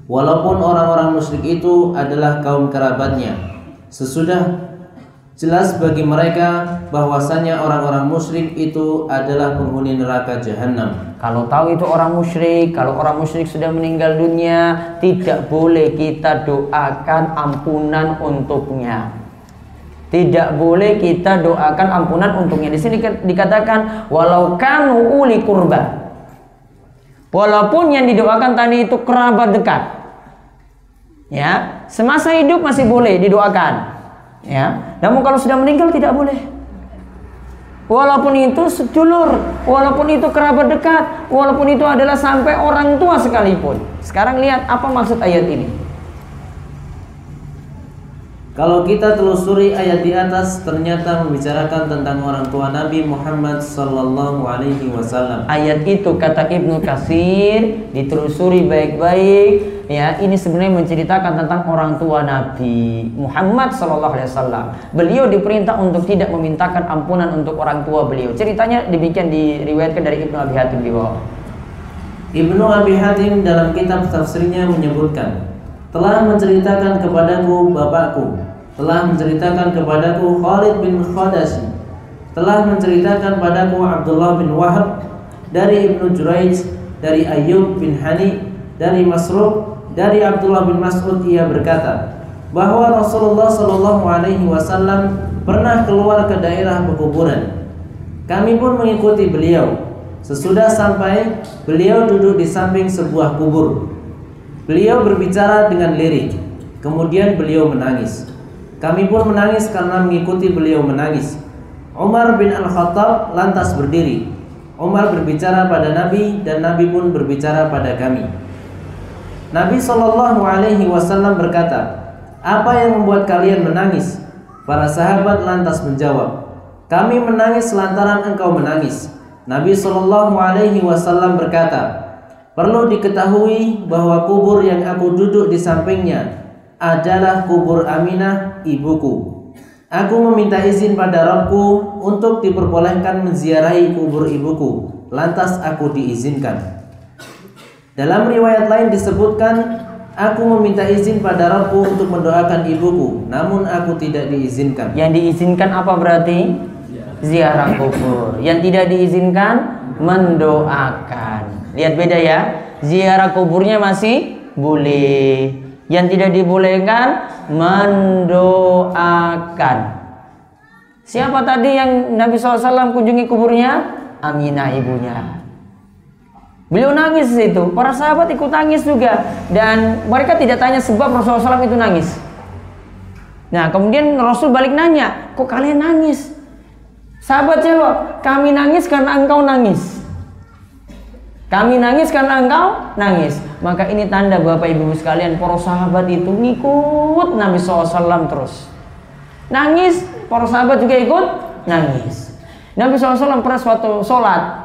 walaupun orang-orang musyrik itu adalah kaum kerabatnya. Sesudah jelas bagi mereka bahwasanya orang-orang musyrik itu adalah penghuni neraka jahanam. Kalau tahu itu orang musyrik, kalau orang musyrik sudah meninggal dunia, tidak boleh kita doakan ampunan untuknya. Tidak boleh kita doakan ampunan untuknya. Di sini dikatakan walau kanu uli qurba. Walaupun yang didoakan tadi itu kerabat dekat. Ya, semasa hidup masih boleh didoakan. Ya, namun kalau sudah meninggal tidak boleh. Walaupun itu sedulur, walaupun itu kerabat dekat, walaupun itu adalah sampai orang tua sekalipun. Sekarang lihat apa maksud ayat ini. Kalau kita telusuri ayat di atas, ternyata membicarakan tentang orang tua Nabi Muhammad sallallahu alaihi wasallam. Ayat itu kata Ibnu Katsir, ditelusuri baik-baik, ya, ini sebenarnya menceritakan tentang orang tua Nabi Muhammad sallallahu alaihi wasallam. Beliau diperintah untuk tidak memintakan ampunan untuk orang tua beliau. Ceritanya demikian diriwayatkan dari Ibnu Abi Hatim di bawah. Ibnu Abi Hatim dalam kitab tafsirnya menyebutkan, telah menceritakan kepadaku bapakku, telah menceritakan kepadaku Khalid bin Khadashi, telah menceritakan padaku Abdullah bin Wahab dari Ibnu Juraij, dari Ayyub bin Hani, dari Masruq, dari Abdullah bin Mas'ud, ia berkata bahwa Rasulullah sallallahu alaihi wasallam pernah keluar ke daerah pekuburan. Kami pun mengikuti beliau. Sesudah sampai, beliau duduk di samping sebuah kubur. Beliau berbicara dengan lirik. Kemudian beliau menangis. Kami pun menangis karena mengikuti beliau menangis. Umar bin Al-Khattab lantas berdiri. Umar berbicara pada Nabi dan Nabi pun berbicara pada kami. Nabi SAW berkata, "Apa yang membuat kalian menangis?" Para sahabat lantas menjawab, "Kami menangis lantaran engkau menangis." Nabi SAW berkata, "Perlu diketahui bahwa kubur yang aku duduk di sampingnya adalah kubur Aminah, ibuku. Aku meminta izin pada Rabbku untuk diperbolehkan menziarahi kubur ibuku. Lantas aku diizinkan." Dalam riwayat lain disebutkan, "Aku meminta izin pada Rabbku untuk mendoakan ibuku, namun aku tidak diizinkan." Yang diizinkan apa berarti? Ziarah kubur. Yang tidak diizinkan mendoakan. Lihat beda ya. Ziarah kuburnya masih boleh. Yang tidak dibolehkan mendoakan. Siapa tadi yang Nabi SAW kunjungi kuburnya? Aminah, ibunya. Beliau nangis itu. Para sahabat ikut nangis juga. Dan mereka tidak tanya sebab Rasulullah SAW itu nangis. Nah, kemudian Rasul balik nanya, "Kok kalian nangis?" Sahabat jawab, "Kami nangis karena engkau nangis. Kami nangis karena engkau nangis." Maka ini tanda Bapak Ibu sekalian, para sahabat itu ngikut Nabi SAW terus. Nangis, para sahabat juga ikut nangis. Nabi SAW pernah suatu sholat,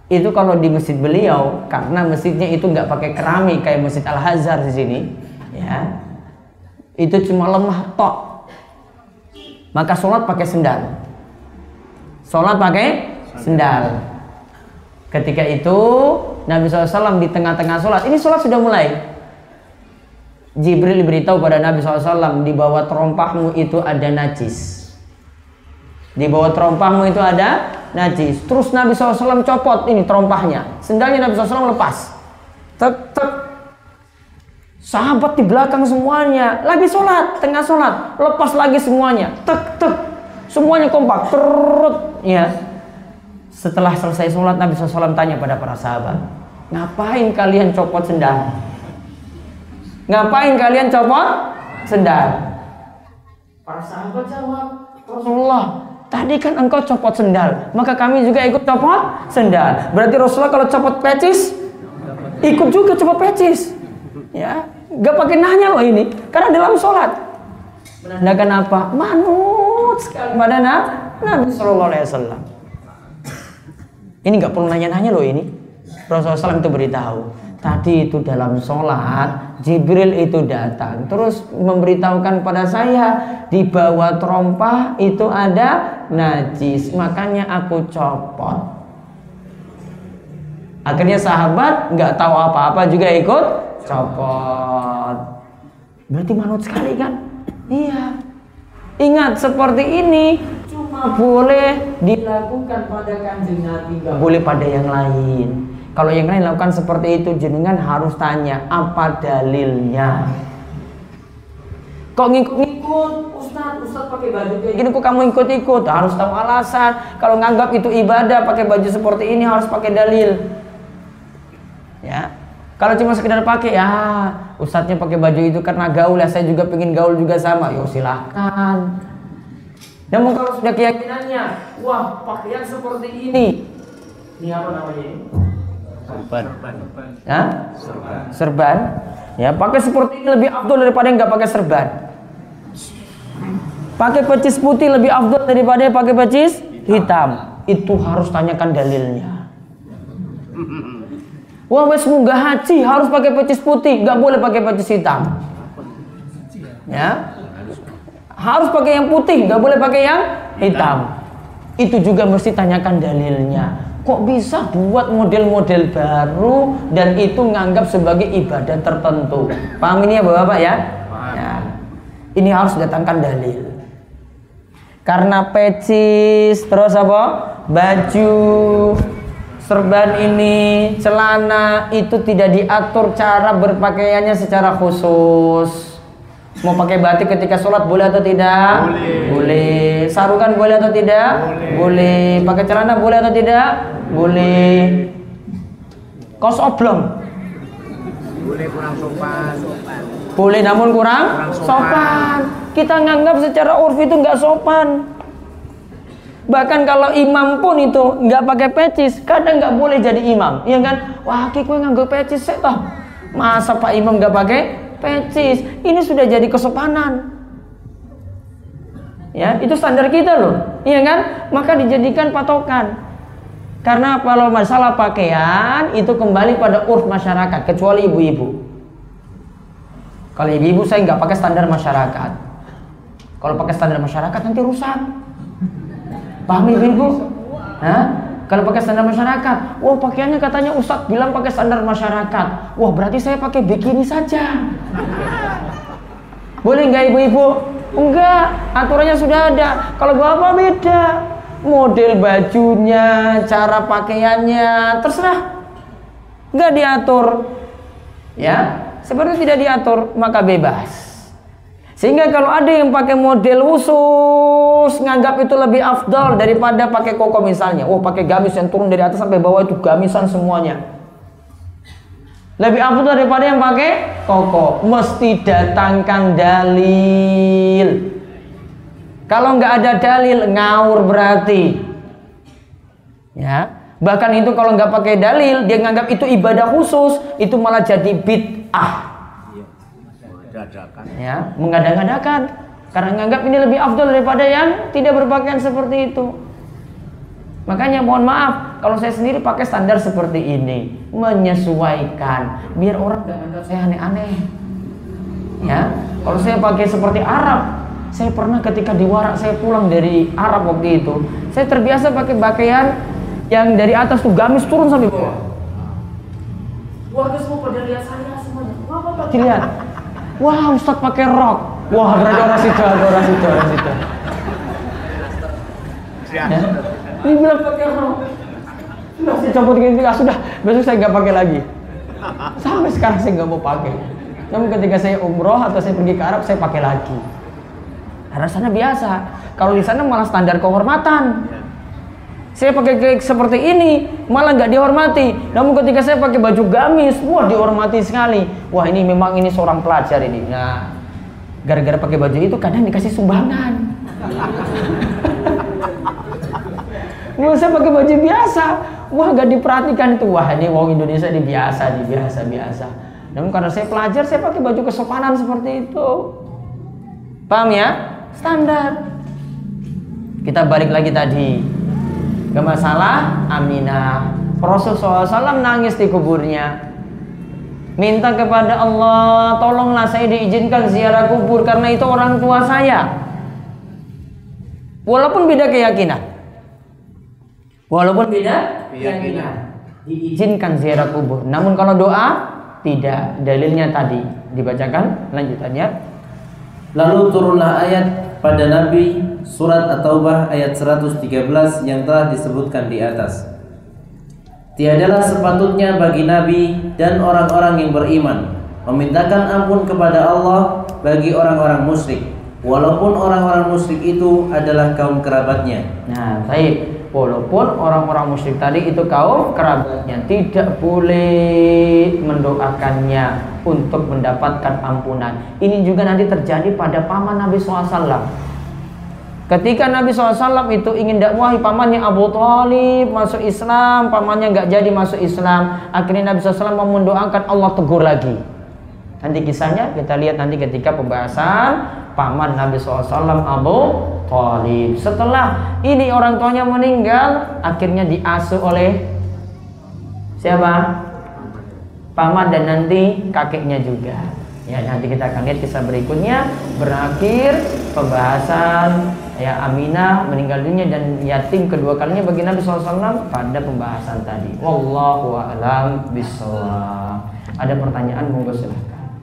itu kalau di masjid beliau, karena masjidnya itu nggak pakai keramik kayak Masjid Al-Azhar di sini, ya, itu cuma lemah tok. Maka sholat pakai sendal. Sholat pakai sendal. Ketika itu Nabi SAW di tengah-tengah sholat, ini sholat sudah mulai, Jibril beritahu pada Nabi SAW, di bawah terompahmu itu ada najis. Di bawah terompahmu itu ada najis. Terus Nabi SAW copot ini terompahnya, sendalnya Nabi SAW lepas. Tek tek. Sahabat di belakang semuanya lagi sholat, tengah sholat, lepas lagi semuanya. Tek tek. Semuanya kompak, terut, ya. Setelah selesai sholat, Nabi SAW tanya pada para sahabat, "Ngapain kalian copot sendal? Ngapain kalian copot sendal?" Para sahabat jawab, "Rasulullah, tadi kan engkau copot sendal, maka kami juga ikut copot sendal." Berarti Rasulullah kalau copot pecis, ikut juga copot pecis, ya. Gak pakai nanya loh ini, karena dalam sholat. Menandakan apa? Manut sekali pada Nabi Sallallahu Alaihi Wasallam. Ini nggak perlu nanya-nanya loh ini. Rasulullah SAW itu beritahu. Tadi itu dalam sholat, Jibril itu datang, terus memberitahukan pada saya di bawah terompah itu ada najis, makanya aku copot. Akhirnya sahabat nggak tahu apa-apa juga ikut copot. Berarti manut sekali kan? Iya. Ingat, seperti ini cuma boleh dilakukan pada Kanjeng Nabi, nggak boleh pada yang lain. Kalau yang lain lakukan seperti itu, jenengan harus tanya apa dalilnya. Kok ngikut-ngikut, Ustaz pakai baju kayak gini, kok kamu ikut-ikut? Harus tahu alasan. Kalau nganggap itu ibadah, pakai baju seperti ini harus pakai dalil. Ya. Kalau cuma sekedar pakai, ya Ustadznya pakai baju itu karena gaul, ya saya juga pengen gaul juga sama, yo silahkan. Namun kalau sudah keyakinannya, wah pakaian seperti ini apa namanya ini? Serban. Hah? Serban. Ya pakai seperti ini lebih afdol daripada yang nggak pakai serban. pakai pecis putih lebih afdal daripada pakai pecis hitam. Itu harus tanyakan dalilnya. Wah, wes munggah haji harus pakai pecis putih, nggak boleh pakai pecis hitam. Ya, harus pakai yang putih, nggak boleh pakai yang hitam. Itu juga mesti tanyakan dalilnya. Kok bisa buat model-model baru dan itu nganggap sebagai ibadah tertentu? Paham ini ya Bapak ya? Ya. Ini harus datangkan dalil. Karena pecis, terus apa? Baju, serban ini, celana itu tidak diatur cara berpakaiannya secara khusus. Mau pakai batik ketika sholat boleh atau tidak? Boleh. Sarungan boleh atau tidak? Boleh. Pakai celana boleh atau tidak? Boleh. Kaos oblong? Boleh, kurang sopan. Boleh, namun kurang sopan. Kita nganggap secara urf itu nggak sopan. Bahkan kalau imam pun itu nggak pakai pecis, kadang nggak boleh jadi imam, iya kan? Wah, kue nganggo pecis sih toh. Masa Pak Imam nggak pakai pecis? Ini sudah jadi kesopanan. Ya, itu standar kita loh, iya kan? Maka dijadikan patokan. Karena kalau masalah pakaian itu kembali pada urf masyarakat, kecuali ibu-ibu. Kalau ibu-ibu saya nggak pakai standar masyarakat. Kalau pakai standar masyarakat nanti rusak. Paham ibu-ibu? Hah? Kalau pakai standar masyarakat, wah pakaiannya katanya Ustadz bilang pakai standar masyarakat. Wah berarti saya pakai bikini saja. Boleh nggak ibu-ibu? Enggak, aturannya sudah ada. Kalau bapak beda, model bajunya, cara pakaiannya, terserah. Nggak diatur, ya. Seperti tidak diatur, maka bebas. Sehingga kalau ada yang pakai model khusus, nganggap itu lebih afdal daripada pakai koko misalnya. Oh, pakai gamis yang turun dari atas sampai bawah itu gamisan semuanya. Lebih afdal daripada yang pakai koko. Mesti datangkan dalil. Kalau nggak ada dalil, ngawur berarti. Ya. Bahkan itu kalau nggak pakai dalil, dia nganggap itu ibadah khusus, itu malah jadi bid'ah. Ya, mengada-ngadakan karena nganggap ini lebih afdal daripada yang tidak berpakaian seperti itu. Makanya mohon maaf kalau saya sendiri pakai standar seperti ini, menyesuaikan biar orang nggak anggap saya aneh-aneh. Ya, kalau saya pakai seperti Arab, saya pernah ketika di Warak saya pulang dari Arab waktu itu, saya terbiasa pakai pakaian yang dari atas tuh gamis turun sampai bawah. Warga semua pada lihat saya semuanya. Wah, Bapak dilihat. Wah, Ustadz pakai rok. Wah, berarti orang situ. Ya. Ini bilang pakai rok. Sudah saya cabut gini, sudah. Besok saya nggak pakai lagi. Sampai sekarang saya nggak mau pakai. Namun ketika saya umroh atau saya pergi ke Arab, saya pakai lagi. Karena sana biasa. Kalau di sana malah standar kehormatan. Saya pakai seperti ini malah nggak dihormati. Namun ketika saya pakai baju gamis, wah dihormati sekali. Wah ini memang ini seorang pelajar ini. Nah, gara-gara pakai baju itu kadang dikasih sumbangan. Wah saya pakai baju biasa, wah nggak diperhatikan itu. Wah ini wong Indonesia ini biasa. Namun karena saya pelajar, saya pakai baju kesopanan seperti itu. Paham ya? Standar. Kita balik lagi tadi. Gak masalah Aminah, Rasulullah SAW nangis di kuburnya, minta kepada Allah, tolonglah saya diizinkan ziarah kubur karena itu orang tua saya. Walaupun beda keyakinan, diizinkan ziarah kubur. Namun kalau doa tidak. Dalilnya tadi dibacakan lanjutannya. Lalu turunlah ayat pada Nabi surat At-Taubah ayat 113 yang telah disebutkan di atas. Tiadalah sepatutnya bagi Nabi dan orang-orang yang beriman memintakan ampun kepada Allah bagi orang-orang musyrik, walaupun orang-orang musyrik itu adalah kaum kerabatnya. Nah, baik. Walaupun orang-orang musyrik tadi itu kaum kerabatnya, tidak boleh mendoakannya untuk mendapatkan ampunan. Ini juga nanti terjadi pada paman Nabi SAW. Ketika Nabi SAW itu ingin dakwahi pamannya Abu Thalib masuk Islam, pamannya nggak jadi masuk Islam. Akhirnya Nabi SAW mendoakan, Allah tegur lagi. Nanti kisahnya kita lihat nanti ketika pembahasan paman Nabi SAW Abu Thalib. Setelah ini orang tuanya meninggal, akhirnya diasuh oleh siapa? Paman dan nanti kakeknya juga. Ya, nanti kita akan lihat kisah berikutnya. Berakhir pembahasan ya Aminah meninggal dunia dan yatim kedua kalinya bagi Nabi SAW pada pembahasan tadi. Wallahu a'lam bishawab. Ada pertanyaan, monggo silahkan.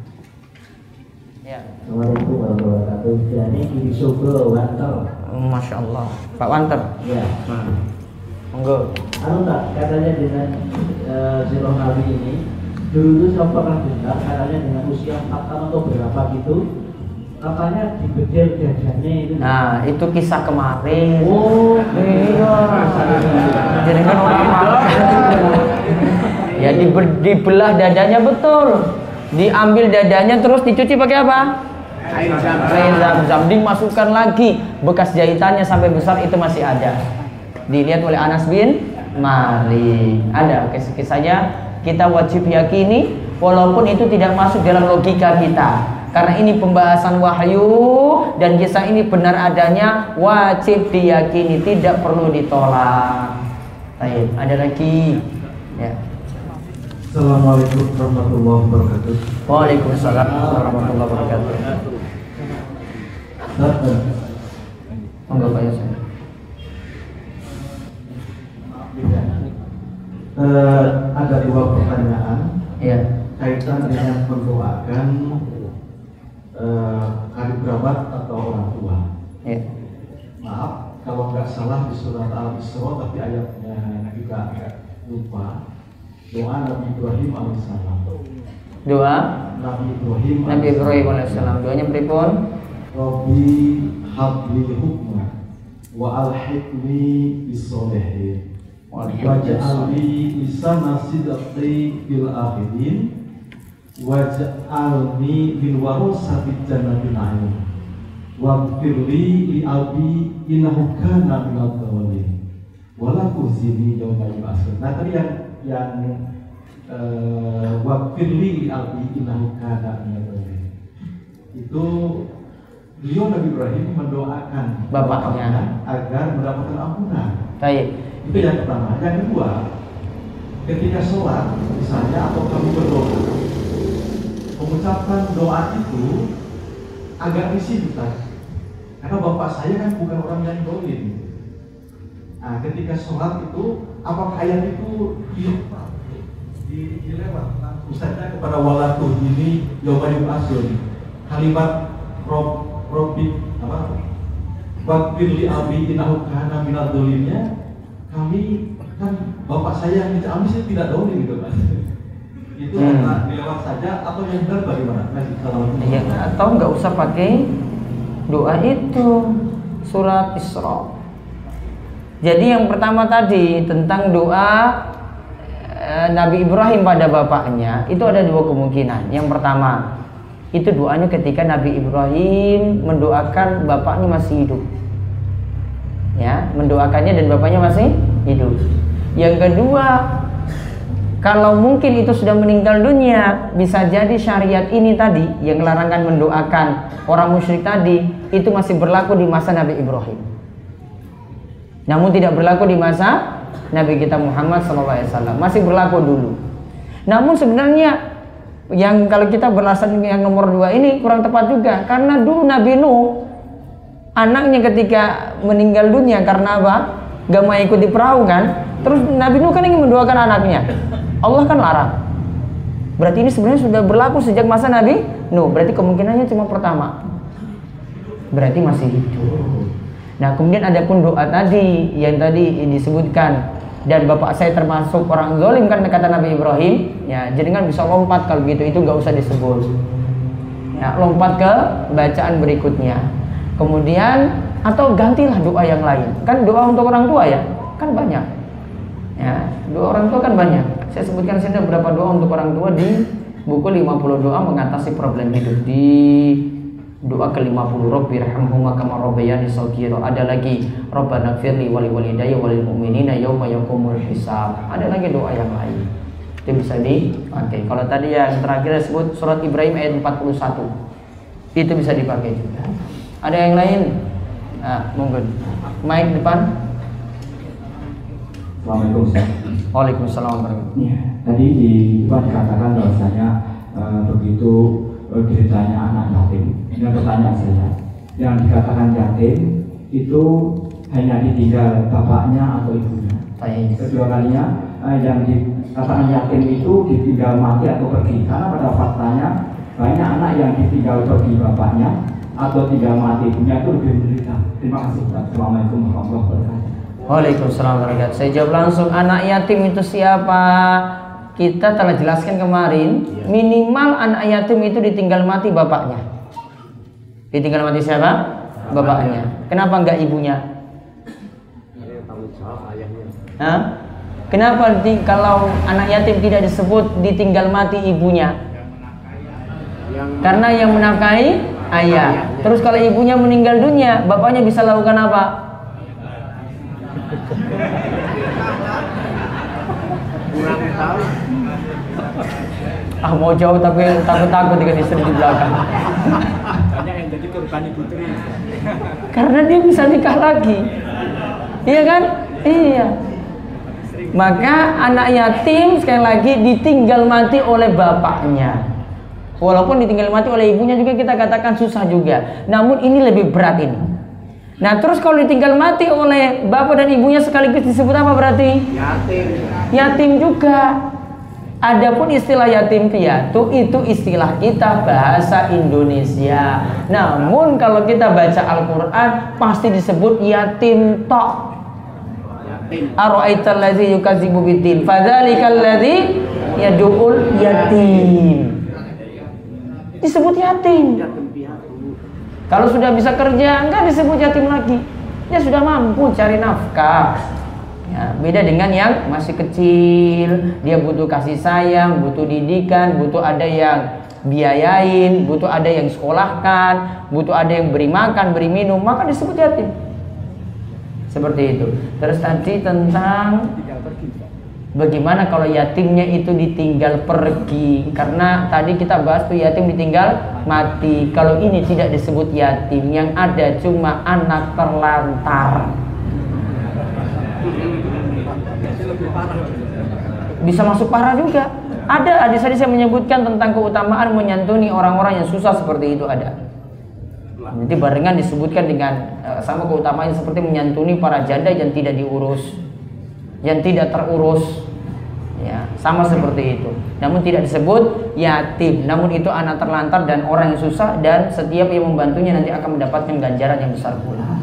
Ya. Assalamualaikum warahmatullahi wabarakatuh. Jadi di Soglo Wanter. Masya Allah, Pak Wanter. Ya. Monggo. Tak katanya dengan Sirah Nabi ini dulu itu saya pernah dengar katanya dengan usia 4 tahun atau berapa gitu, katanya dibedel dadanya itu. Nah, itu kisah kemarin. Oh, iya. Jadi kan orang ya dibelah dadanya, betul. Diambil dadanya terus dicuci pakai apa? Air zam-zam. Dimasukkan lagi, bekas jahitannya sampai besar itu masih ada. Dilihat oleh Anas bin Malik. Ada kisah-kisahnya. Kita wajib yakini walaupun itu tidak masuk dalam logika kita, karena ini pembahasan wahyu dan kisah ini benar adanya, wajib diyakini, tidak perlu ditolak. Baik, ada lagi ya. Assalamualaikum warahmatullahi wabarakatuh. Waalaikumsalam warahmatullahi wabarakatuh. Monggo Pak Yusuf. Ada dua pertanyaan Ya. kaitan dengan mendoakan adik berabat atau orang tua. Ya. Maaf kalau nggak salah di surat Al-Isra, tapi ayatnya juga lupa. Doa Nabi Ibrahim alaihissalam. Doa Nabi Ibrahim alaihissalam. Doanya pripun? Rabbi habli hukma wa alhiqni bis-sholihin waj'alni lisana sidqi fil akhirin waj'alni min warasati jannatin na'im waghfirli li abi innahu kana minadh dhalimin wala tukhzini yawma yub'atsun. Nah, tadi yang waghfirli li abi innahu kana minadh dhalimin itu beliau Nabi Ibrahim mendoakan bapaknya agar mendapatkan ampunan. Baik. Itu yang pertama. Yang kedua, ketika sholat misalnya atau kamu berdoa, pengucapan doa itu agak risih Ustaz, karena bapak saya kan bukan orang yang dolim. Nah, ketika sholat itu apakah ayat itu dilewat Ustaznya kepada walatuh ini yawmayub asun kalimat Robbi apa Wakfirli abi innahu kana minadh dhalimnya, kami kan bapak saya yang minta amis tidak dolim gitu kan. Itu dilewat saja atau yang benar bagaimana? Ya, atau nggak usah pakai doa itu, surat Isra. Jadi yang pertama tadi tentang doa Nabi Ibrahim pada bapaknya itu ada dua kemungkinan. Yang pertama itu doanya ketika Nabi Ibrahim mendoakan bapaknya masih hidup, ya, mendoakannya dan bapaknya masih hidup. Yang kedua, kalau mungkin itu sudah meninggal dunia, bisa jadi syariat ini tadi yang larangan mendoakan orang musyrik tadi itu masih berlaku di masa Nabi Ibrahim, namun tidak berlaku di masa Nabi kita Muhammad SAW, masih berlaku dulu. Namun sebenarnya yang kalau kita beralasan yang nomor 2 ini kurang tepat juga, karena dulu Nabi Nuh anaknya ketika meninggal dunia karena apa? Gak mau ikut di perahu kan, terus Nabi Nuh kan ingin mendoakan anaknya, Allah kan larang. Berarti ini sebenarnya sudah berlaku sejak masa Nabi Nuh. Berarti kemungkinannya cuma pertama, berarti masih hidup. Nah, kemudian ada pun doa tadi yang tadi disebutkan, dan bapak saya termasuk orang zalim kan kata Nabi Ibrahim, ya, jadi kan bisa lompat kalau gitu, itu nggak usah disebut. Ya, lompat ke bacaan berikutnya. Kemudian atau gantilah doa yang lain. Kan doa untuk orang tua ya, kan banyak. Ya, doa orang tua kan banyak. Saya sebutkan sini beberapa doa untuk orang tua di buku 50 doa mengatasi problem hidup. Di doa ke-50, Rabbi irhamhuma kama rabbayani shaghira. Ada lagi Rabbana ighfirli wa liwalidayya wa lil mu'minina yauma yaqumul hisab. Ada lagi doa yang lain. Itu bisa dipakai. Kalau tadi yang terakhir disebut surat Ibrahim ayat 41. Itu bisa dipakai juga. Ada yang lain? Nah, monggo. Mic depan. Assalamualaikum Ustaz. Waalaikumsalam warahmatullahi wabarakatuh. Ya, tadi dikatakan bahwasanya begitu ditanya anak yatim. Ini pertanyaan saya. Yang dikatakan yatim itu hanya ditinggal bapaknya atau ibunya. Kedua kalinya yang dikatakan yatim itu ditinggal mati atau pergi. Karena pada faktanya banyak anak yang ditinggal pergi bapaknya atau tinggal mati ibunya itu lebih menderita. Terima kasih Ustaz. Assalamualaikum warahmatullahi wabarakatuh. Waalaikumsalam warahmatullahi wabarakatuh. Saya jawab langsung, anak yatim itu siapa? Kita telah jelaskan kemarin, minimal anak yatim itu ditinggal mati bapaknya. Ditinggal mati siapa? Bapaknya. Kenapa enggak ibunya? Hah? Kenapa kalau anak yatim tidak disebut ditinggal mati ibunya? Karena yang menafkahi ayah. Terus kalau ibunya meninggal dunia, bapaknya bisa lakukan apa? Mau jauh tapi takut-takut dengan istri di belakang. Banyak yang jadi korban ibu tiri. Karena dia bisa nikah lagi. Iya kan? Iya. Maka anak yatim sekali lagi ditinggal mati oleh bapaknya. Walaupun ditinggal mati oleh ibunya juga kita katakan susah juga. Namun ini lebih berat ini. Nah terus kalau ditinggal mati oleh bapak dan ibunya sekaligus disebut apa berarti? Yatim. Yatim juga. Adapun istilah yatim piatu itu istilah kita bahasa Indonesia. Namun kalau kita baca Al-Quran pasti disebut yatim tok. Ara'aital ladzi yukadzibu biddin fadzalikal ladzi yad'ul yatim. Disebut yatim. Kalau sudah bisa kerja enggak disebut yatim lagi. Dia sudah mampu cari nafkah. Ya, beda dengan yang masih kecil, dia butuh kasih sayang, butuh didikan, butuh ada yang biayain, butuh ada yang sekolahkan, butuh ada yang beri makan, beri minum, maka disebut yatim. Seperti itu. Terus tadi tentang bagaimana kalau yatimnya itu ditinggal pergi. Karena tadi kita bahas tuh yatim ditinggal mati. Kalau ini tidak disebut yatim, yang ada cuma anak terlantar. Bisa masuk parah juga. Ada hadis-hadis yang menyebutkan tentang keutamaan menyantuni orang-orang yang susah seperti itu ada. Jadi barengan disebutkan dengan sama keutamaan seperti menyantuni para janda yang tidak diurus, yang tidak terurus. Ya, sama seperti itu. Namun tidak disebut yatim. Namun itu anak terlantar dan orang yang susah, dan setiap yang membantunya nanti akan mendapatkan ganjaran yang besar pula.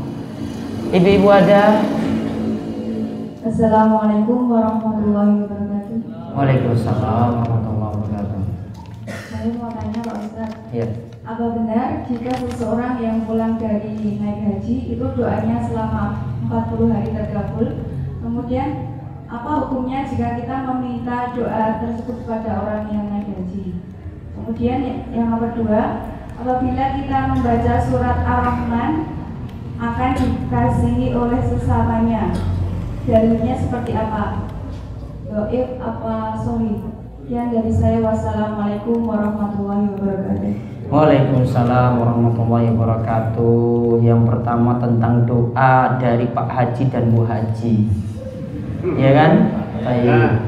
Ibu-ibu ada? Assalamualaikum warahmatullahi wabarakatuh. Waalaikumsalam warahmatullahi wabarakatuh. Saya mau tanya Pak Ustaz. Iya. Apa benar jika seseorang yang pulang dari naik haji itu doanya selama 40 hari terkabul? Kemudian apa hukumnya jika kita meminta doa tersebut kepada orang yang naik haji? Kemudian yang nomor 2, apabila kita membaca surat Ar-Rahman akan dikasihi oleh sesamanya, dalilnya seperti apa? Doib apa sahih? Sekian dari saya. Wassalamualaikum warahmatullahi wabarakatuh. Waalaikumsalam warahmatullahi wabarakatuh. Yang pertama tentang doa dari Pak Haji dan Bu Haji. Ya kan? Baik.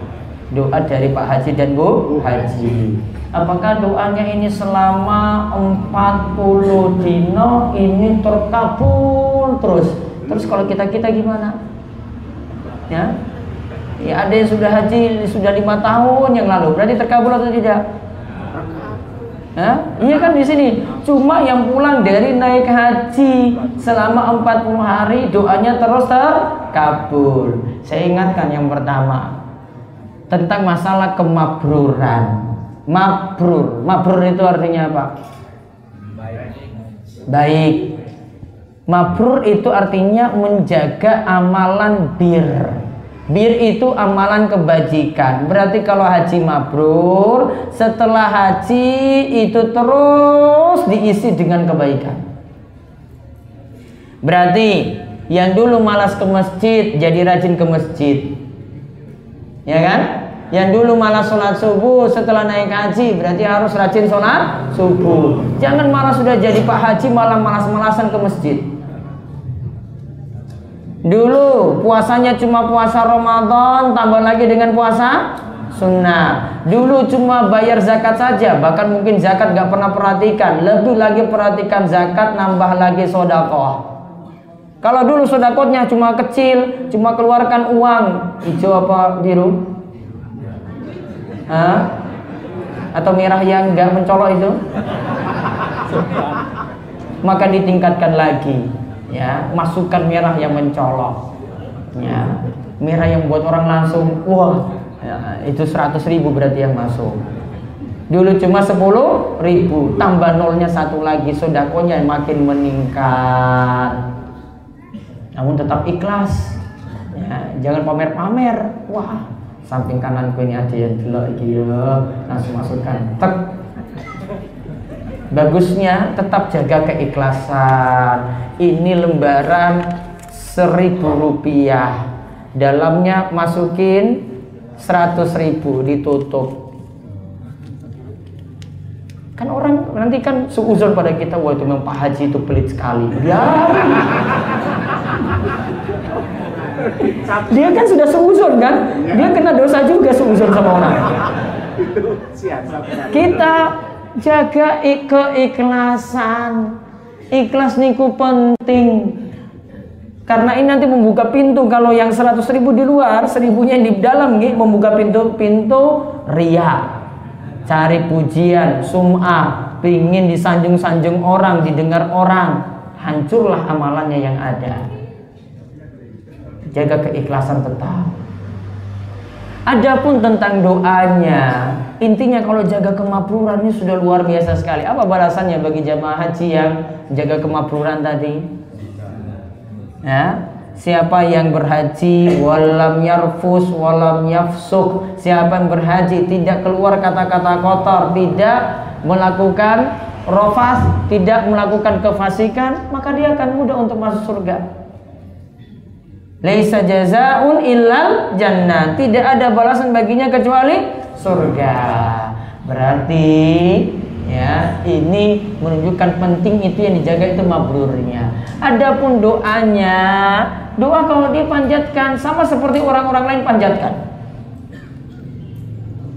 Doa dari Pak Haji dan Bu Haji. Apakah doanya ini selama 40 dino ini terkabul terus? Terus kalau kita gimana? Ya, ada yang sudah haji sudah 5 tahun yang lalu, berarti terkabul atau tidak? Iya kan di sini. Cuma yang pulang dari naik haji selama 40 hari doanya terus terkabul. Saya ingatkan yang pertama tentang masalah kemabruran. Mabrur itu artinya apa? Baik. Mabrur itu artinya menjaga amalan bir. Bir itu amalan kebajikan. Berarti kalau haji mabrur, setelah haji itu terus diisi dengan kebaikan. Berarti yang dulu malas ke masjid jadi rajin ke masjid. Ya kan? Yang dulu malas sholat subuh, setelah naik haji berarti harus rajin sholat subuh. Jangan malah sudah jadi Pak Haji malah malas-malasan ke masjid. Dulu puasanya cuma puasa Ramadan, tambah lagi dengan puasa sunnah. Dulu cuma bayar zakat saja, bahkan mungkin zakat gak pernah perhatikan. Lebih lagi perhatikan zakat, nambah lagi sodakoh. Kalau dulu sodakohnya cuma kecil, cuma keluarkan uang hijau apa biru? Atau merah yang nggak mencolok itu, maka ditingkatkan lagi, ya, masukkan merah yang mencolok, ya, merah yang buat orang langsung wah, ya, itu 100.000 berarti yang masuk. Dulu cuma 10.000, tambah nolnya satu lagi, sodakonya makin meningkat. Namun tetap ikhlas, ya, jangan pamer-pamer. Wah, samping kananku ini ada yang delok iki ya, langsung masukkan tek. Bagusnya tetap jaga keikhlasan. Ini lembaran 1.000 rupiah, dalamnya masukin 100.000, ditutup. Kan orang nanti kan suuzon pada kita, wah itu memang Pak Haji itu pelit sekali. Dia kan sudah seuzon kan, dia kena dosa juga seuzon sama orang. Kita jaga keikhlasan. Ikhlas niku penting, karena ini nanti membuka pintu. Kalau yang 100.000 di luar, 1.000-nya di dalam nih, membuka pintu riya, cari pujian, sum'ah, pingin disanjung-sanjung orang, didengar orang, hancurlah amalannya yang ada. Jaga keikhlasan tetap. Adapun tentang doanya, intinya kalau jaga kemabruran ini sudah luar biasa sekali. Apa balasannya bagi jamaah haji yang jaga kemabruran tadi? Ya, siapa yang berhaji walam yarfus walam yafsuk, siapa yang berhaji tidak keluar kata-kata kotor, tidak melakukan rofas, tidak melakukan kefasikan, maka dia akan mudah untuk masuk surga. Laisa jazaa'un illal jannah, tidak ada balasan baginya kecuali surga. Berarti ya, ini menunjukkan penting itu yang dijaga itu mabrurnya. Adapun doanya, doa kalau dia panjatkan sama seperti orang-orang lain panjatkan.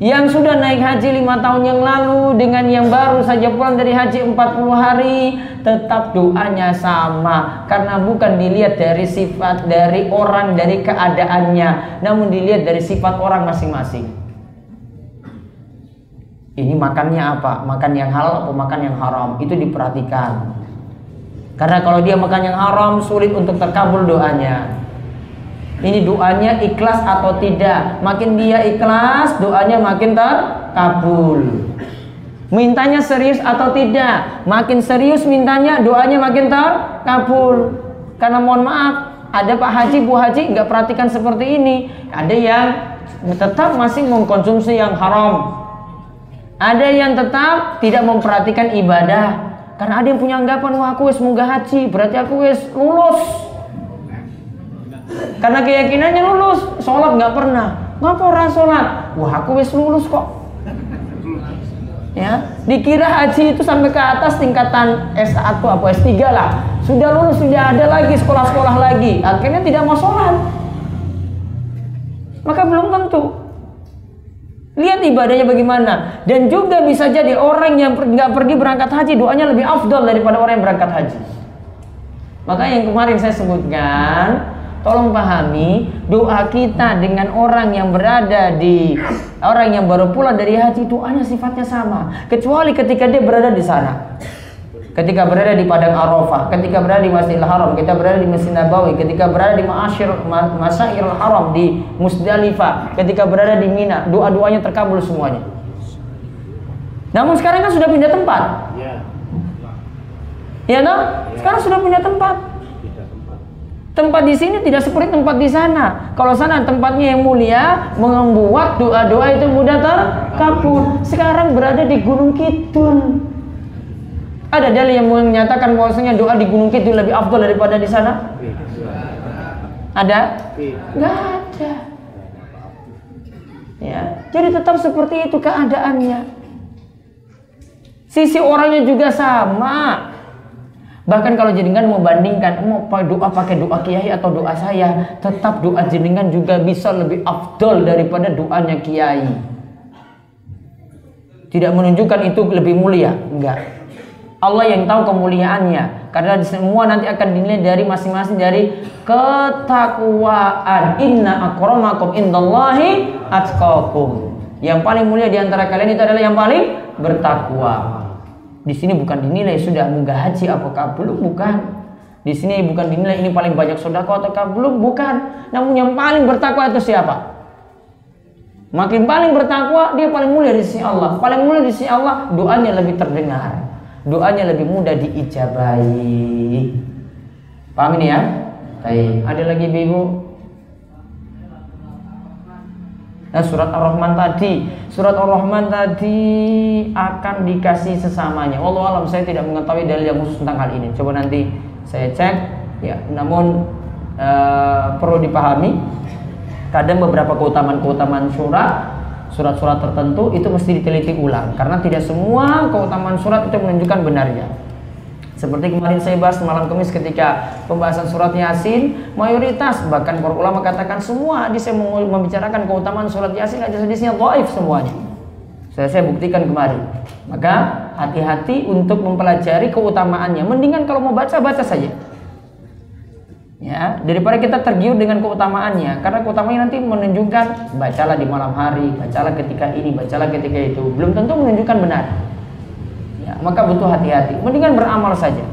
Yang sudah naik haji 5 tahun yang lalu dengan yang baru saja pulang dari haji 40 hari, tetap doanya sama, karena bukan dilihat dari sifat dari orang, dari keadaannya, namun dilihat dari sifat orang masing-masing. Ini makannya apa? Makan yang halal atau makan yang haram? Itu diperhatikan. Karena kalau dia makan yang haram, sulit untuk terkabul doanya. Ini doanya ikhlas atau tidak. Makin dia ikhlas, doanya makin terkabul. Mintanya serius atau tidak. Makin serius mintanya, doanya makin terkabul. Karena mohon maaf, ada Pak Haji, Bu Haji nggak perhatikan seperti ini. Ada yang tetap masih mengkonsumsi yang haram. Ada yang tetap tidak memperhatikan ibadah. Karena ada yang punya anggapan, wah aku wis munggah haji, berarti aku wis lulus. Karena keyakinannya lulus, sholat nggak pernah. Ngapa orang sholat? Wah aku wis lulus kok. Ya, dikira haji itu sampai ke atas tingkatan S1 atau S3 lah. Sudah lulus, sudah ada lagi sekolah-sekolah lagi. Akhirnya tidak mau sholat. Maka belum tentu. Lihat ibadahnya bagaimana. Dan juga bisa jadi orang yang nggak pergi berangkat haji, doanya lebih afdal daripada orang yang berangkat haji. Maka yang kemarin saya sebutkan, tolong pahami, doa kita dengan orang yang berada di, orang yang baru pulang dari haji, doanya sifatnya sama. Kecuali ketika dia berada di sana, ketika berada di Padang Arafah, ketika berada di Masjidil Haram, ketika berada di Masjid Nabawi, ketika berada di Masyairul Haram di Musdalifah, ketika berada di Mina, doa-doanya terkabul semuanya. Namun sekarang kan sudah pindah tempat. Ya toh? Sekarang sudah pindah tempat. Tempat di sini tidak seperti tempat di sana. Kalau sana tempatnya yang mulia, membuat doa-doa itu mudah terkabul. Sekarang berada di Gunung Kidul. Ada dalil yang menyatakan bahwasanya doa di Gunung Kidul lebih afdal daripada di sana? Ada? Enggak ada. Ya, jadi tetap seperti itu keadaannya. Sisi orangnya juga sama. Bahkan kalau jenengan mau bandingkan, mau doa pakai doa kiai atau doa saya, tetap doa jenengan juga bisa lebih afdol daripada doanya kiai. Tidak menunjukkan itu lebih mulia, enggak. Allah yang tahu kemuliaannya, karena semua nanti akan dinilai dari masing-masing dari ketakwaan. Inna akramakum indallahi atqakum. Yang paling mulia di antara kalian itu adalah yang paling bertakwa. Di sini bukan dinilai sudah munggah haji apakah belum, bukan. Di sini bukan dinilai ini paling banyak sedekah ataukah belum, bukan. Namun yang paling bertakwa itu siapa? Makin paling bertakwa, dia paling mulia di sisi Allah. Paling mulia di sisi Allah, doanya lebih terdengar. Doanya lebih mudah diijabahi. Paham ini ya? Baik. Ada lagi Ibu? Nah, surat Ar-Rahman tadi, surat Ar-Rahman tadi akan dikasih sesamanya. Wallahu alam, saya tidak mengetahui dalil yang khusus tentang hal ini. Coba nanti saya cek. Ya, namun perlu dipahami, kadang beberapa keutamaan surat-surat tertentu itu mesti diteliti ulang, karena tidak semua keutamaan surat itu menunjukkan benarnya. Seperti kemarin saya bahas malam Kamis ketika pembahasan surat Yasin, mayoritas bahkan para ulama katakan semua hadis yang membicarakan keutamaan surat Yasin hadis-hadisnya dhaif semuanya. Saya buktikan kemarin. Maka hati-hati untuk mempelajari keutamaannya. Mendingan kalau mau baca saja. Ya, daripada kita tergiur dengan keutamaannya, karena keutamaannya nanti menunjukkan bacalah di malam hari, bacalah ketika ini, bacalah ketika itu, belum tentu menunjukkan benar. Ya, maka butuh hati-hati. Mendingan beramal saja.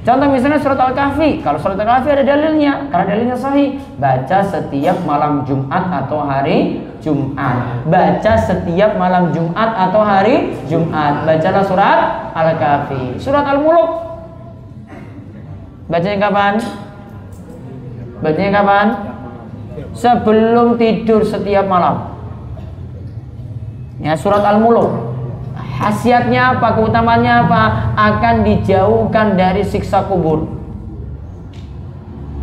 Contoh misalnya surat Al-Kahfi. Kalau surat Al-Kahfi ada dalilnya, karena dalilnya sahih. Baca setiap malam Jumat atau hari Jumat. Baca setiap malam Jumat atau hari Jumat. Bacalah surat Al-Kahfi. Surat Al-Muluk, bacanya kapan? Bacanya kapan? Sebelum tidur setiap malam. Ya, surat Al-Muluk. Khasiatnya apa? Keutamaannya apa? Akan dijauhkan dari siksa kubur.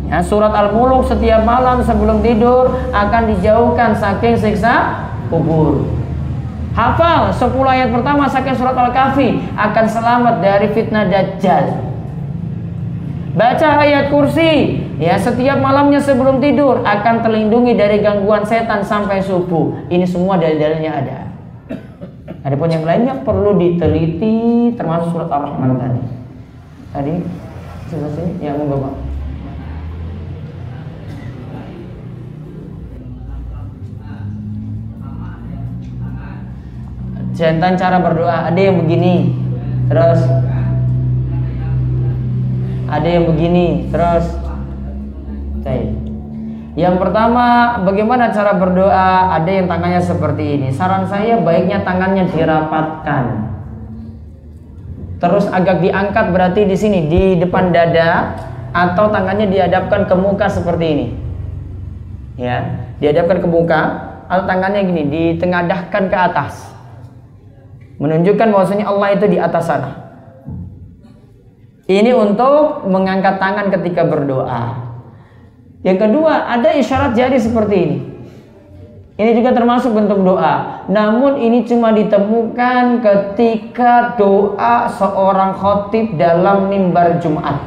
Ya, surat Al-Muluk setiap malam sebelum tidur akan dijauhkan saking siksa kubur. Hafal 10 ayat pertama saking surat Al-Kahfi, akan selamat dari fitnah Dajjal. Baca ayat kursi, ya, setiap malamnya sebelum tidur akan terlindungi dari gangguan setan sampai subuh. Ini semua dalil-dalilnya ada. Adapun yang lainnya perlu diteliti, termasuk surat Ar-Rahman tadi. Tadi sebelah sini, ya monggo Pak. Tentang cara berdoa, ada yang begini, terus ada yang begini, terus yang pertama, bagaimana cara berdoa? Ada yang tangannya seperti ini. Saran saya baiknya tangannya dirapatkan, terus agak diangkat, berarti di sini di depan dada, atau tangannya dihadapkan ke muka seperti ini. Ya, dihadapkan ke muka, atau tangannya gini, ditengadahkan ke atas, menunjukkan bahwasanya Allah itu di atas sana. Ini untuk mengangkat tangan ketika berdoa. Yang kedua, ada isyarat jari seperti ini. Ini juga termasuk bentuk doa. Namun ini cuma ditemukan ketika doa seorang khatib dalam mimbar Jumat.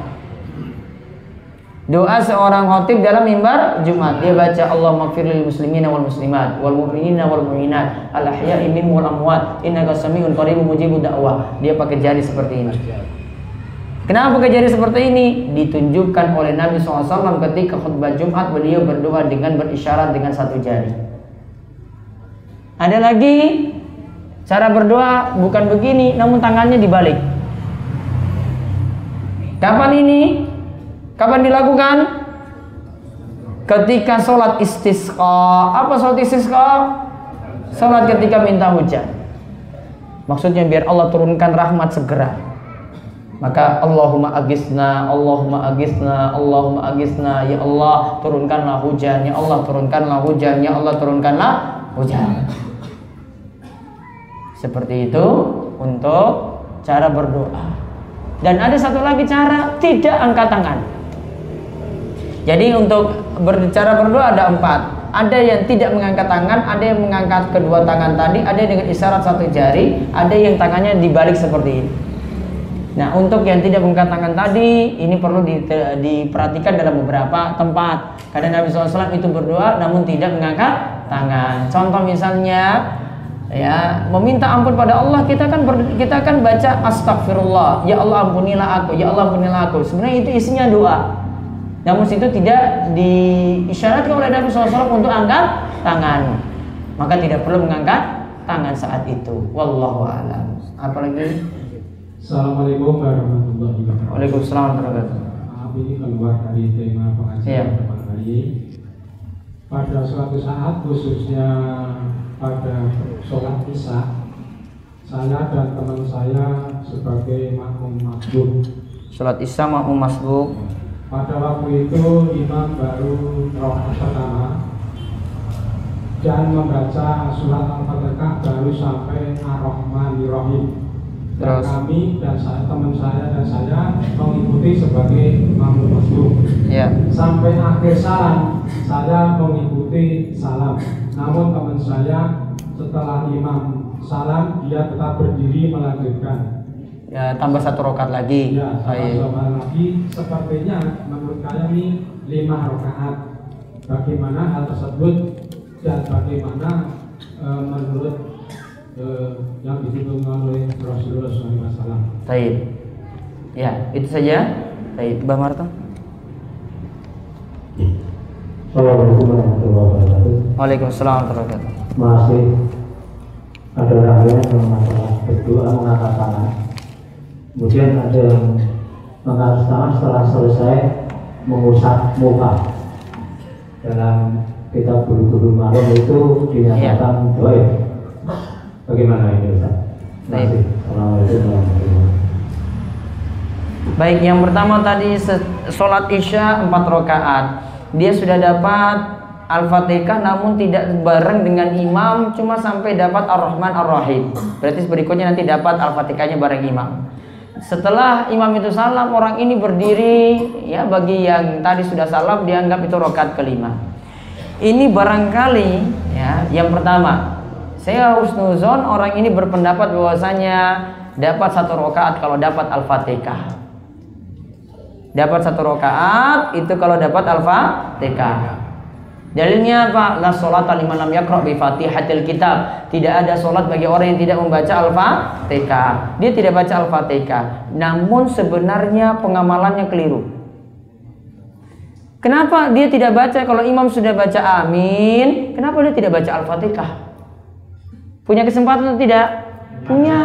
Doa seorang khatib dalam mimbar Jumat. Dia baca Allahumma firlil muslimina wal muslimat wal mu'minina wal mu'minat al ahya'i minhum wal amwat innaka sami'un qaribun mujibud da'wah. Dia pakai jari seperti ini. Kenapa pakai jari seperti ini? Ditunjukkan oleh Nabi SAW ketika khutbah Jumat, beliau berdoa dengan berisyarat dengan satu jari. Ada lagi cara berdoa bukan begini, namun tangannya dibalik. Kapan ini? Kapan dilakukan? Ketika sholat istisqa. Apa sholat istisqa? Sholat ketika minta hujan. Maksudnya biar Allah turunkan rahmat segera. Maka Allahumma agisna, Allahumma agisna, Allahumma agisna. Ya Allah turunkanlah hujan, ya Allah turunkanlah hujan, ya Allah turunkanlah hujan. Seperti itu untuk cara berdoa. Dan ada satu lagi cara, tidak angkat tangan. Jadi untuk cara berdoa ada 4. ada yang tidak mengangkat tangan, ada yang mengangkat kedua tangan tadi, ada yang dengan isyarat satu jari, ada yang tangannya dibalik seperti ini. Nah, untuk yang tidak mengangkat tangan tadi, ini perlu diperhatikan dalam beberapa tempat. Kadang Nabi SAW itu berdoa namun tidak mengangkat tangan. Contoh misalnya, ya, meminta ampun pada Allah, kita kan baca astagfirullah, ya Allah ampunilah aku, ya Allah ampunilah aku. Sebenarnya itu isinya doa. Namun itu tidak diisyaratkan oleh Nabi SAW untuk angkat tangan. Maka tidak perlu mengangkat tangan saat itu. Wallahu a'lam. Apalagi? Assalamualaikum warahmatullahi wabarakatuh. Waalaikumsalam warahmatullahi wabarakatuh. Maaf, ini keluar dari tema pengajian teman hari. Pada suatu saat, khususnya pada sholat isya, saya dan teman saya sebagai makmum masbuk. Sholat isya makmum masbuk. Pada waktu itu imam baru rakaat pertama dan membaca surat Al-Fatihah baru sampai Ar-Rahmanir-Rahim. Dan kami dan saya, teman saya dan saya mengikuti sebagai makmum masbuk. Ya. Sampai akhir salam, saya mengikuti salam. Namun teman saya setelah imam salam, dia tetap berdiri melanjutkan. Ya, tambah satu rakaat lagi. Ya, tambah lagi. Sepertinya menurut saya ini 5 rakaat. Bagaimana hal tersebut dan bagaimana menurut yang dituntun oleh Rasulullah SAW. Baik. Ya, itu saja. Baik, Mbak Marto. Assalamualaikum warahmatullahi wabarakatuh. Waalaikumsalam warahmatullahi wabarakatuh. Masih ada orang yang masalah berdoa mengangkat tangan. Kemudian ada yang mengangkat tangan setelah selesai mengusap muka. Dalam kitab guru-guru malam itu dinyatakan doa. Bagaimana ini Ustaz? Baik. Assalamualaikum warahmatullahi wabarakatuh. Baik, yang pertama tadi sholat isya 4 rakaat. Dia sudah dapat Al-Fatihah namun tidak bareng dengan imam, cuma sampai dapat Ar-Rahman Ar-Rahim. Berarti berikutnya nanti dapat Al-Fatihahnya bareng imam. Setelah imam itu salam, orang ini berdiri, ya, bagi yang tadi sudah salam dianggap itu rakaat kelima. Ini barangkali, ya, yang pertama, saya husnuzon orang ini berpendapat bahwasanya dapat 1 rakaat kalau dapat Al-Fatihah. Dapat 1 rakaat itu kalau dapat Al-Fatihah. Dalilnya apa? La sholata liman lam yaqra bi Fatihatil Kitab. Tidak ada sholat bagi orang yang tidak membaca Al-Fatihah. Dia tidak baca Al-Fatihah. Namun sebenarnya pengamalannya keliru. Kenapa dia tidak baca? Kalau imam sudah baca amin, kenapa dia tidak baca Al-Fatihah? Punya kesempatan atau tidak? Punya.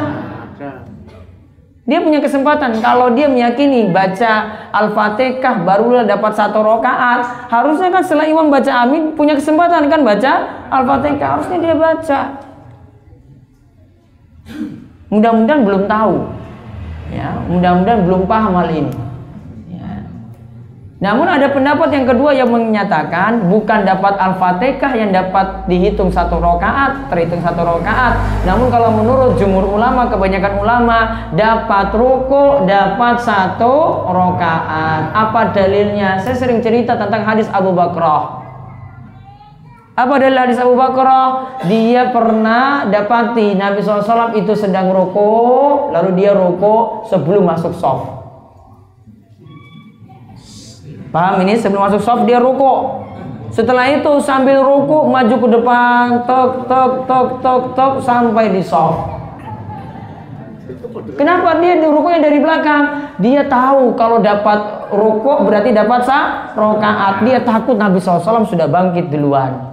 Dia punya kesempatan. Kalau dia meyakini baca Al-Fatihah barulah dapat 1 rakaat, harusnya kan setelah imam baca amin punya kesempatan kan baca Al-Fatihah. Harusnya dia baca. Mudah-mudahan belum tahu. Ya, mudah-mudahan belum paham hal ini. Namun ada pendapat yang kedua yang menyatakan bukan dapat Al-Fatihah yang dapat dihitung 1 rakaat, terhitung 1 rakaat. Namun kalau menurut jumhur ulama, kebanyakan ulama, dapat ruku, dapat 1 rakaat. Apa dalilnya? Saya sering cerita tentang hadis Abu Bakrah. Apa dalil hadis Abu Bakrah? Dia pernah dapati Nabi SAW itu sedang ruku, lalu dia ruku sebelum masuk shaf. Paham ini? Sebelum masuk shaf dia ruku. Setelah itu sambil ruku maju ke depan, tok tok tok tok tok sampai di shaf. Kenapa dia di rukunya dari belakang? Dia tahu kalau dapat ruku berarti dapat 1 rakaat. Dia takut Nabi SAW sudah bangkit duluan.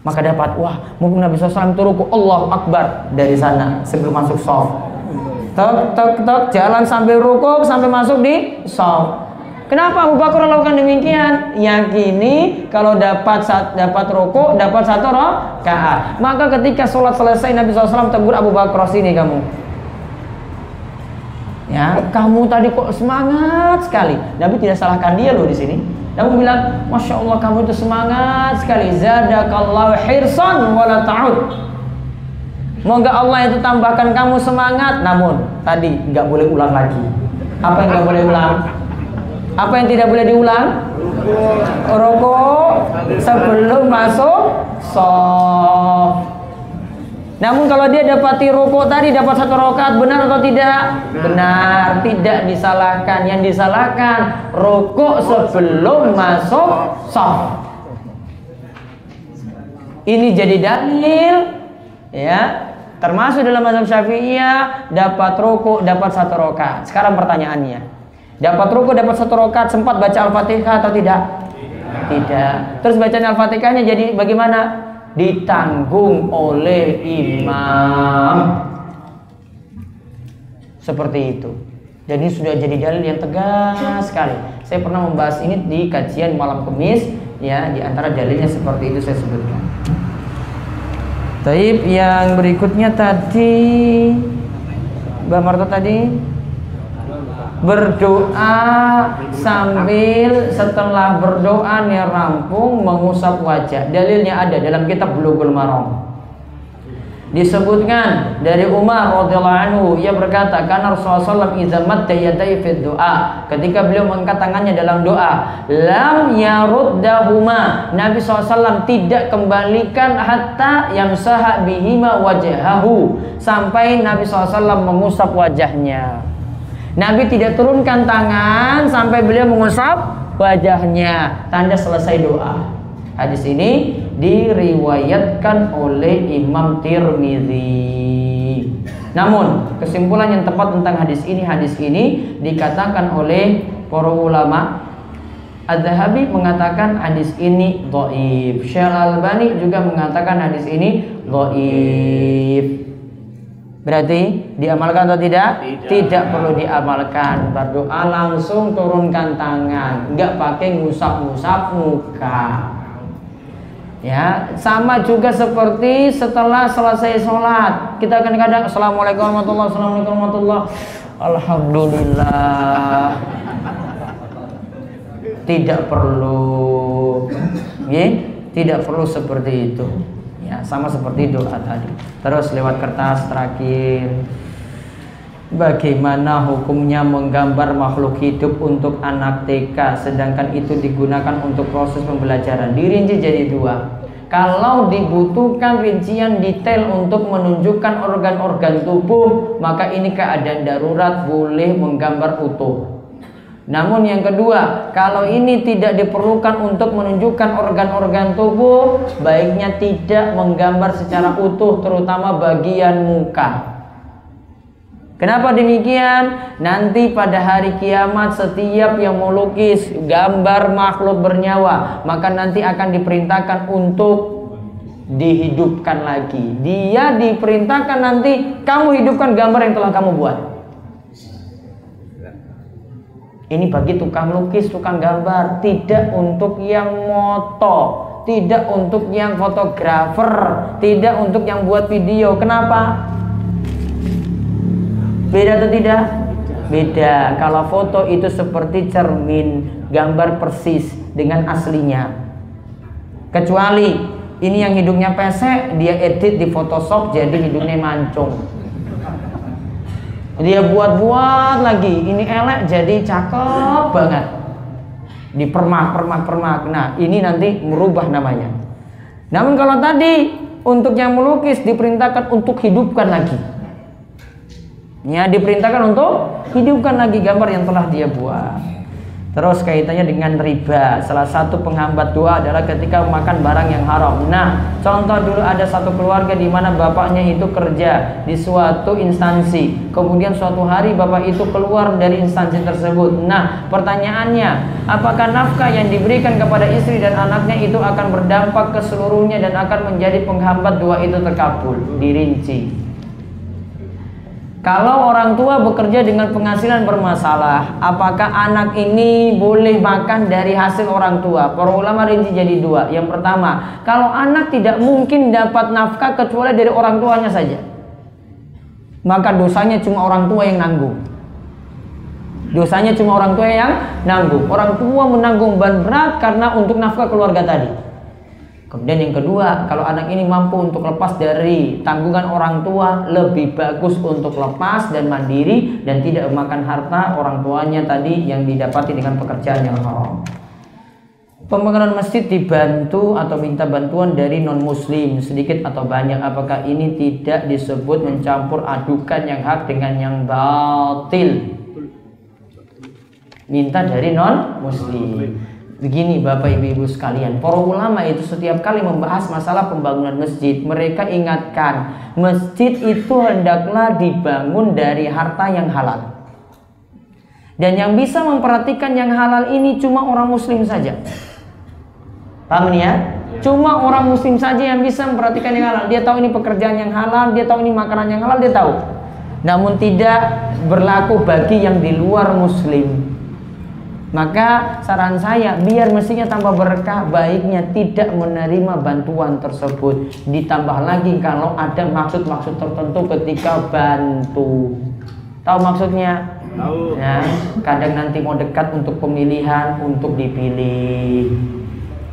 Maka dapat, wah, mumpung Nabi SAW itu ruku, Allahu Akbar dari sana sebelum masuk shaf. Tok tok tok jalan sambil ruku sampai masuk di shaf. Kenapa Abu Bakar lakukan demikian? Yakini kalau dapat ruku, dapat 1 rakaat. Maka ketika sholat selesai Nabi SAW tegur Abu Bakar, sini kamu. Ya, kamu tadi kok semangat sekali. Nabi tidak salahkan dia loh di sini. Nabi bilang, Masya Allah kamu itu semangat sekali. Zadakallahu hirsan wala ta'ud. Moga Allah itu tambahkan kamu semangat. Namun tadi nggak boleh ulang lagi. Apa yang nggak boleh ulang? Apa yang tidak boleh diulang? rukuk sebelum masuk shaf. Namun kalau dia dapati rukuk tadi dapat 1 rakaat, benar atau tidak? Benar, tidak disalahkan. Yang disalahkan rukuk sebelum masuk shaf. Ini jadi dalil, ya, termasuk dalam mazhab Syafi'iyah, dapat rukuk dapat 1 rakaat. Sekarang pertanyaannya, dapat rukuk dapat 1 rakaat, sempat baca Al-Fatihah atau tidak? Tidak. Terus bacaan Al-Fatihahnya jadi bagaimana? Ditanggung oleh imam. Seperti itu. Jadi sudah jadi dalil yang tegas sekali. Saya pernah membahas ini di kajian malam Kamis, ya, di antara dalilnya seperti itu saya sebutkan. Taib, yang berikutnya tadi Mbak Marta tadi berdoa sambil setelah berdoa nih rampung mengusap wajah. Dalilnya ada dalam kitab Bulughul Maram. Disebutkan dari Umar radhiyallahu anhu, ia berkata, karena Rasulullah SAW idza madda yadayhi fi doa, ketika beliau mengangkat tangannya dalam doa, lam yaruddahuma, Nabi SAW tidak kembalikan hatta yamsaha bihima wajhahu, sampai Nabi SAW mengusap wajahnya. Nabi tidak turunkan tangan sampai beliau mengusap wajahnya, tanda selesai doa. Hadis ini diriwayatkan oleh Imam Tirmidzi. Namun kesimpulan yang tepat tentang hadis ini dikatakan oleh para ulama. Az-Zahabi mengatakan hadis ini dhaif. Syekh Al-Albani juga mengatakan hadis ini dhaif. Berarti diamalkan atau tidak? Tidak perlu diamalkan. Berdoa langsung turunkan tangan, enggak pakai ngusap-ngusap muka. Ya, sama juga seperti setelah selesai sholat, kita akan kadang assalamualaikum warahmatullahi wabarakatuh, assalamualaikum warahmatullahi wabarakatuh, alhamdulillah. Tidak perlu, ya, tidak perlu seperti itu. Ya, sama seperti doa tadi. Terus lewat kertas terakhir, bagaimana hukumnya menggambar makhluk hidup untuk anak TK, sedangkan itu digunakan untuk proses pembelajaran? Dirinci jadi 2. Kalau dibutuhkan rincian detail untuk menunjukkan organ-organ tubuh, maka ini keadaan darurat, boleh menggambar utuh. Namun yang kedua, kalau ini tidak diperlukan untuk menunjukkan organ-organ tubuh, baiknya tidak menggambar secara utuh, terutama bagian muka. Kenapa demikian? Nanti pada hari kiamat setiap yang melukis gambar makhluk bernyawa, maka nanti akan diperintahkan untuk dihidupkan lagi. Dia diperintahkan nanti, kamu hidupkan gambar yang telah kamu buat. Ini bagi tukang lukis, tukang gambar, tidak untuk yang moto, tidak untuk yang fotografer, tidak untuk yang buat video. Kenapa? Beda atau tidak? Beda. Kalau foto itu seperti cermin, gambar persis dengan aslinya. Kecuali ini yang hidungnya pesek, dia edit di Photoshop jadi hidungnya mancung. Dia buat-buat lagi, ini elek jadi cakep banget. Dipermak. Nah, ini nanti merubah namanya. Namun kalau tadi untuk yang melukis diperintahkan untuk hidupkan lagi. Ya, diperintahkan untuk hidupkan lagi gambar yang telah dia buat. Terus kaitannya dengan riba, salah satu penghambat doa adalah ketika makan barang yang haram. Nah, contoh dulu ada satu keluarga di mana bapaknya itu kerja di suatu instansi. Kemudian suatu hari bapak itu keluar dari instansi tersebut. Nah, pertanyaannya, apakah nafkah yang diberikan kepada istri dan anaknya itu akan berdampak ke seluruhnya dan akan menjadi penghambat doa itu terkabul? Dirinci. Kalau orang tua bekerja dengan penghasilan bermasalah, apakah anak ini boleh makan dari hasil orang tua? Para ulama rinci jadi 2. Yang pertama, kalau anak tidak mungkin dapat nafkah kecuali dari orang tuanya saja, maka dosanya cuma orang tua yang nanggung. Dosanya cuma orang tua yang nanggung. Orang tua menanggung beban berat karena untuk nafkah keluarga tadi. Kemudian yang kedua, kalau anak ini mampu untuk lepas dari tanggungan orang tua, lebih bagus untuk lepas dan mandiri dan tidak makan harta orang tuanya tadi yang didapati dengan pekerjaan yang haram. Pembangunan masjid dibantu atau minta bantuan dari non-muslim sedikit atau banyak, apakah ini tidak disebut mencampur adukan yang hak dengan yang batil? Minta dari non-muslim. Begini Bapak Ibu sekalian, para ulama itu setiap kali membahas masalah pembangunan masjid, mereka ingatkan masjid itu hendaklah dibangun dari harta yang halal. Dan yang bisa memperhatikan yang halal ini cuma orang muslim saja. Paham nih ya? Cuma orang muslim saja yang bisa memperhatikan yang halal. Dia tahu ini pekerjaan yang halal, dia tahu ini makanan yang halal, dia tahu. Namun tidak berlaku bagi yang di luar muslim. Maka saran saya, biar mestinya tambah berkah, baiknya tidak menerima bantuan tersebut. Ditambah lagi kalau ada maksud-maksud tertentu ketika bantu. Tahu maksudnya? Tahu. Ya, kadang nanti mau dekat untuk pemilihan, untuk dipilih.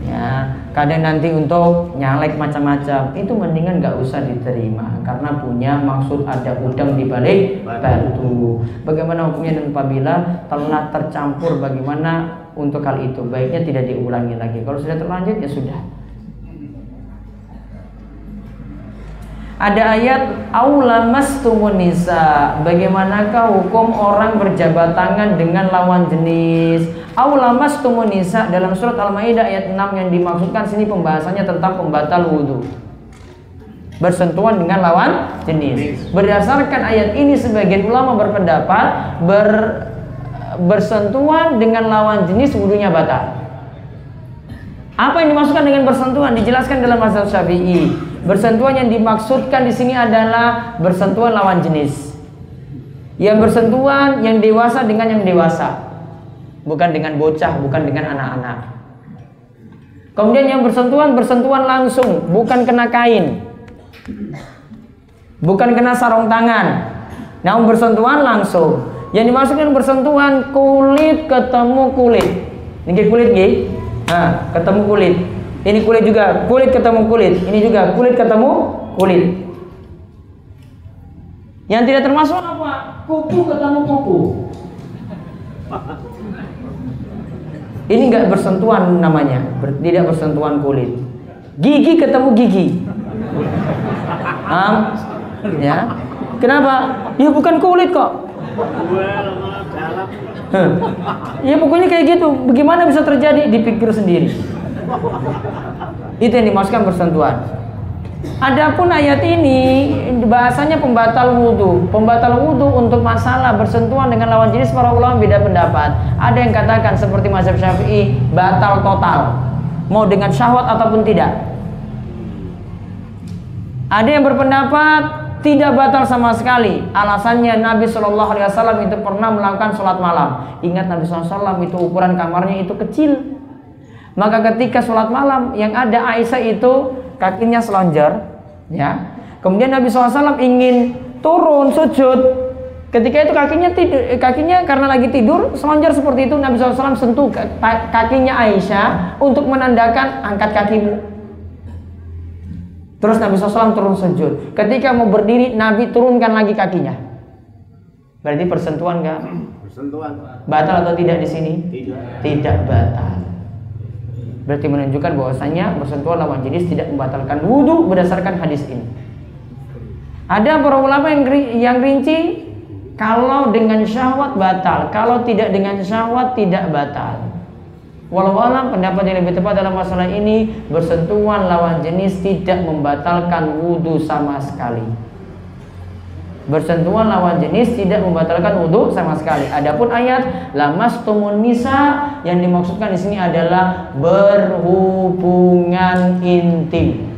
Ya, kadang nanti untuk nyalek macam-macam, itu mendingan nggak usah diterima karena punya maksud, ada udang di balik batu. Bagaimana hukumnya dan apabila telah tercampur, bagaimana untuk hal itu? Baiknya tidak diulangi lagi. Kalau sudah terlanjur ya sudah. Ada ayat aulamastumun nisa. Bagaimanakah hukum orang berjabat tangan dengan lawan jenis? Aulamastumun nisa dalam surat Al-Maidah ayat 6 yang dimaksudkan sini pembahasannya tentang pembatal wudhu. Bersentuhan dengan lawan jenis. Berdasarkan ayat ini sebagian ulama berpendapat bersentuhan dengan lawan jenis wudhunya batal. Apa yang dimaksudkan dengan bersentuhan? Dijelaskan dalam mazhab Syafi'i. Bersentuhan yang dimaksudkan di sini adalah bersentuhan lawan jenis. Yang bersentuhan yang dewasa dengan yang dewasa, bukan dengan bocah, bukan dengan anak-anak. Kemudian yang bersentuhan langsung, bukan kena kain, bukan kena sarung tangan, namun bersentuhan langsung. Yang dimaksudkan bersentuhan kulit ketemu kulit. Ini kulit nggih? Nah, ketemu kulit. Ini kulit juga, kulit ketemu kulit. Ini juga kulit ketemu kulit. Yang tidak termasuk apa? Kuku ketemu kuku. Ini enggak bersentuhan namanya, tidak bersentuhan kulit. Gigi ketemu gigi. Ya. Kenapa? Ya bukan kulit kok. Ya pokoknya kayak gitu. Bagaimana bisa terjadi? Dipikir sendiri. Itu yang dimaksudkan bersentuhan. Adapun ayat ini bahasanya pembatal wudhu. Pembatal wudhu untuk masalah bersentuhan dengan lawan jenis, para ulama beda pendapat. Ada yang katakan seperti mazhab Syafi'i batal total, mau dengan syahwat ataupun tidak. Ada yang berpendapat tidak batal sama sekali. Alasannya Nabi SAW itu pernah melakukan sholat malam. Ingat Nabi SAW itu ukuran kamarnya itu kecil. Maka ketika sholat malam yang ada Aisyah itu kakinya selonjor, ya. Kemudian Nabi SAW ingin turun sujud. Ketika itu kakinya karena lagi tidur selonjor seperti itu. Nabi SAW sentuh kakinya Aisyah untuk menandakan angkat kakimu. Terus Nabi SAW turun sujud. Ketika mau berdiri, Nabi turunkan lagi kakinya. Berarti persentuhan nggak? Persentuhan. Batal atau tidak di sini? Tidak batal. Berarti menunjukkan bahwasanya bersentuhan lawan jenis tidak membatalkan wudhu berdasarkan hadis ini. Ada para ulama yang rinci, kalau dengan syahwat batal, kalau tidak dengan syahwat tidak batal. Walau alam, pendapat yang lebih tepat dalam masalah ini, bersentuhan lawan jenis tidak membatalkan wudhu sama sekali. Bersentuhan lawan jenis tidak membatalkan wudhu sama sekali. Adapun ayat lamastumun nisa yang dimaksudkan di sini adalah berhubungan intim.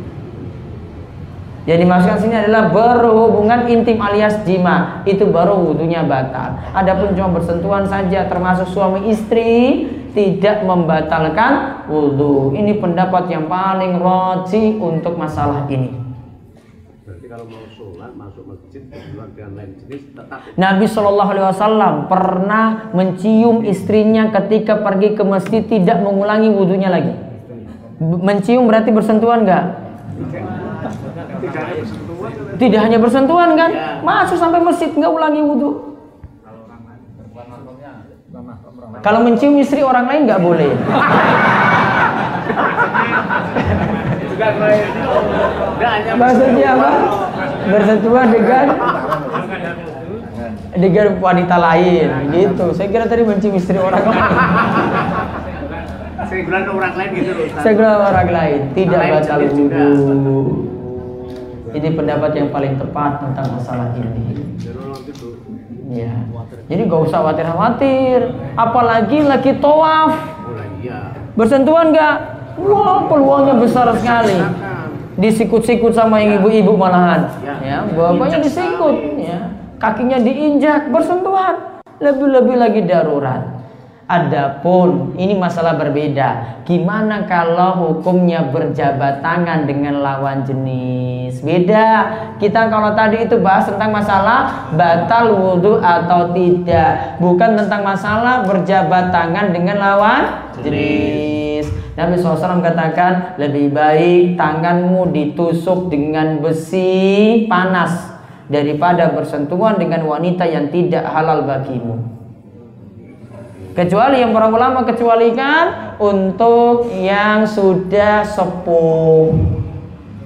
Yang dimaksudkan sini adalah berhubungan intim alias jima, itu baru wudhunya batal. Adapun cuma bersentuhan saja termasuk suami istri tidak membatalkan wudhu. Ini pendapat yang paling rajih untuk masalah ini. Berarti kalau mau sholat masuk masjid dengan lain jenis tetap. Nabi SAW pernah mencium istrinya ketika pergi ke masjid, tidak mengulangi wudhunya lagi. Mencium berarti bersentuhan enggak? Tidak hanya bersentuhan kan? Masuk sampai masjid nggak ulangi wudhu. Kalau mencium istri orang lain nggak boleh. Maksudnya apa? Bersentuhan dengan wanita lain gitu. Saya kira tadi mencium istri orang lain. Saya bilang orang lain gitu loh. Saya bilang orang lain tidak batal wudu. Ini pendapat yang paling tepat tentang masalah ini. Ya. Jadi gak usah khawatir. Apalagi lagi tawaf. Bersentuhan nggak? Wah, peluangnya besar sekali. Disikut-sikut sama yang ibu-ibu malahan. Ya, bapaknya disikut. Ya, kakinya diinjak, bersentuhan. Lebih-lebih lagi darurat. Adapun ini masalah berbeda. Gimana kalau hukumnya berjabat tangan dengan lawan jenis? Beda. Kita kalau tadi itu bahas tentang masalah batal wudhu atau tidak, bukan tentang masalah berjabat tangan dengan lawan jenis. Nabi SAW katakan lebih baik tanganmu ditusuk dengan besi panas daripada bersentuhan dengan wanita yang tidak halal bagimu. Kecuali yang para ulama kecualikan untuk yang sudah sepuh,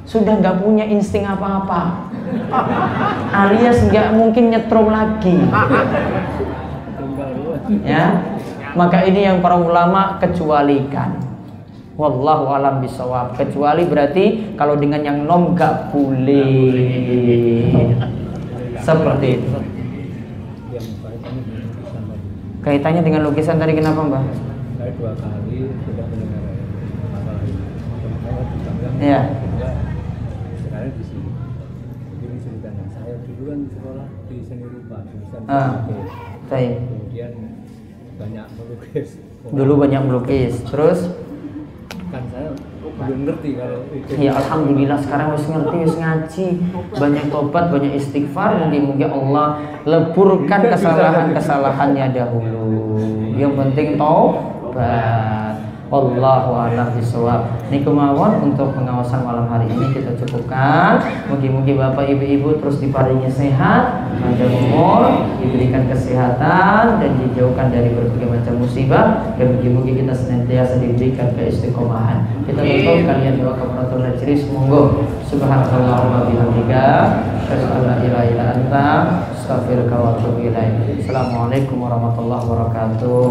sudah nggak punya insting apa-apa, alias nggak mungkin nyetrum lagi, ya. Maka ini yang para ulama kecualikan. Wallahu alam bisawab. Kecuali berarti kalau dengan yang nom nggak boleh. Seperti itu. Kaitannya dengan lukisan tadi kenapa Mbak? Saya 2 kali sudah mendengar masalah ini. Iya. Sekarang di sini. Ini ceritanya. Saya dulu kan sekolah di seni rupa, jurusan baik. Kemudian banyak melukis. Dulu banyak melukis. Terus? Kan saya belum ngerti kalau itu. Ya alhamdulillah sekarang wis ngerti, wis ngaji, banyak tobat, banyak istighfar, mungkin Allah leburkan kesalahan-kesalahannya dahulu. Yang penting taubat. Wallahu a'lam bishawab. Ini kemauan untuk pengawasan malam hari ini kita cukupkan. Mungkin Bapak Ibu terus diparingi sehat, panjang umur, diberikan kesehatan dan dijauhkan dari berbagai macam musibah. Dan mungkin kita senantiasa diberikan keistiqomahan. Kita tutup kalian doa kafaratul majlis. Monggo. Subhanallahumma bihamdika, asyhadu an la ilaha illa anta, astaghfiruka wa atubu ilaik. Assalamualaikum warahmatullahi wabarakatuh.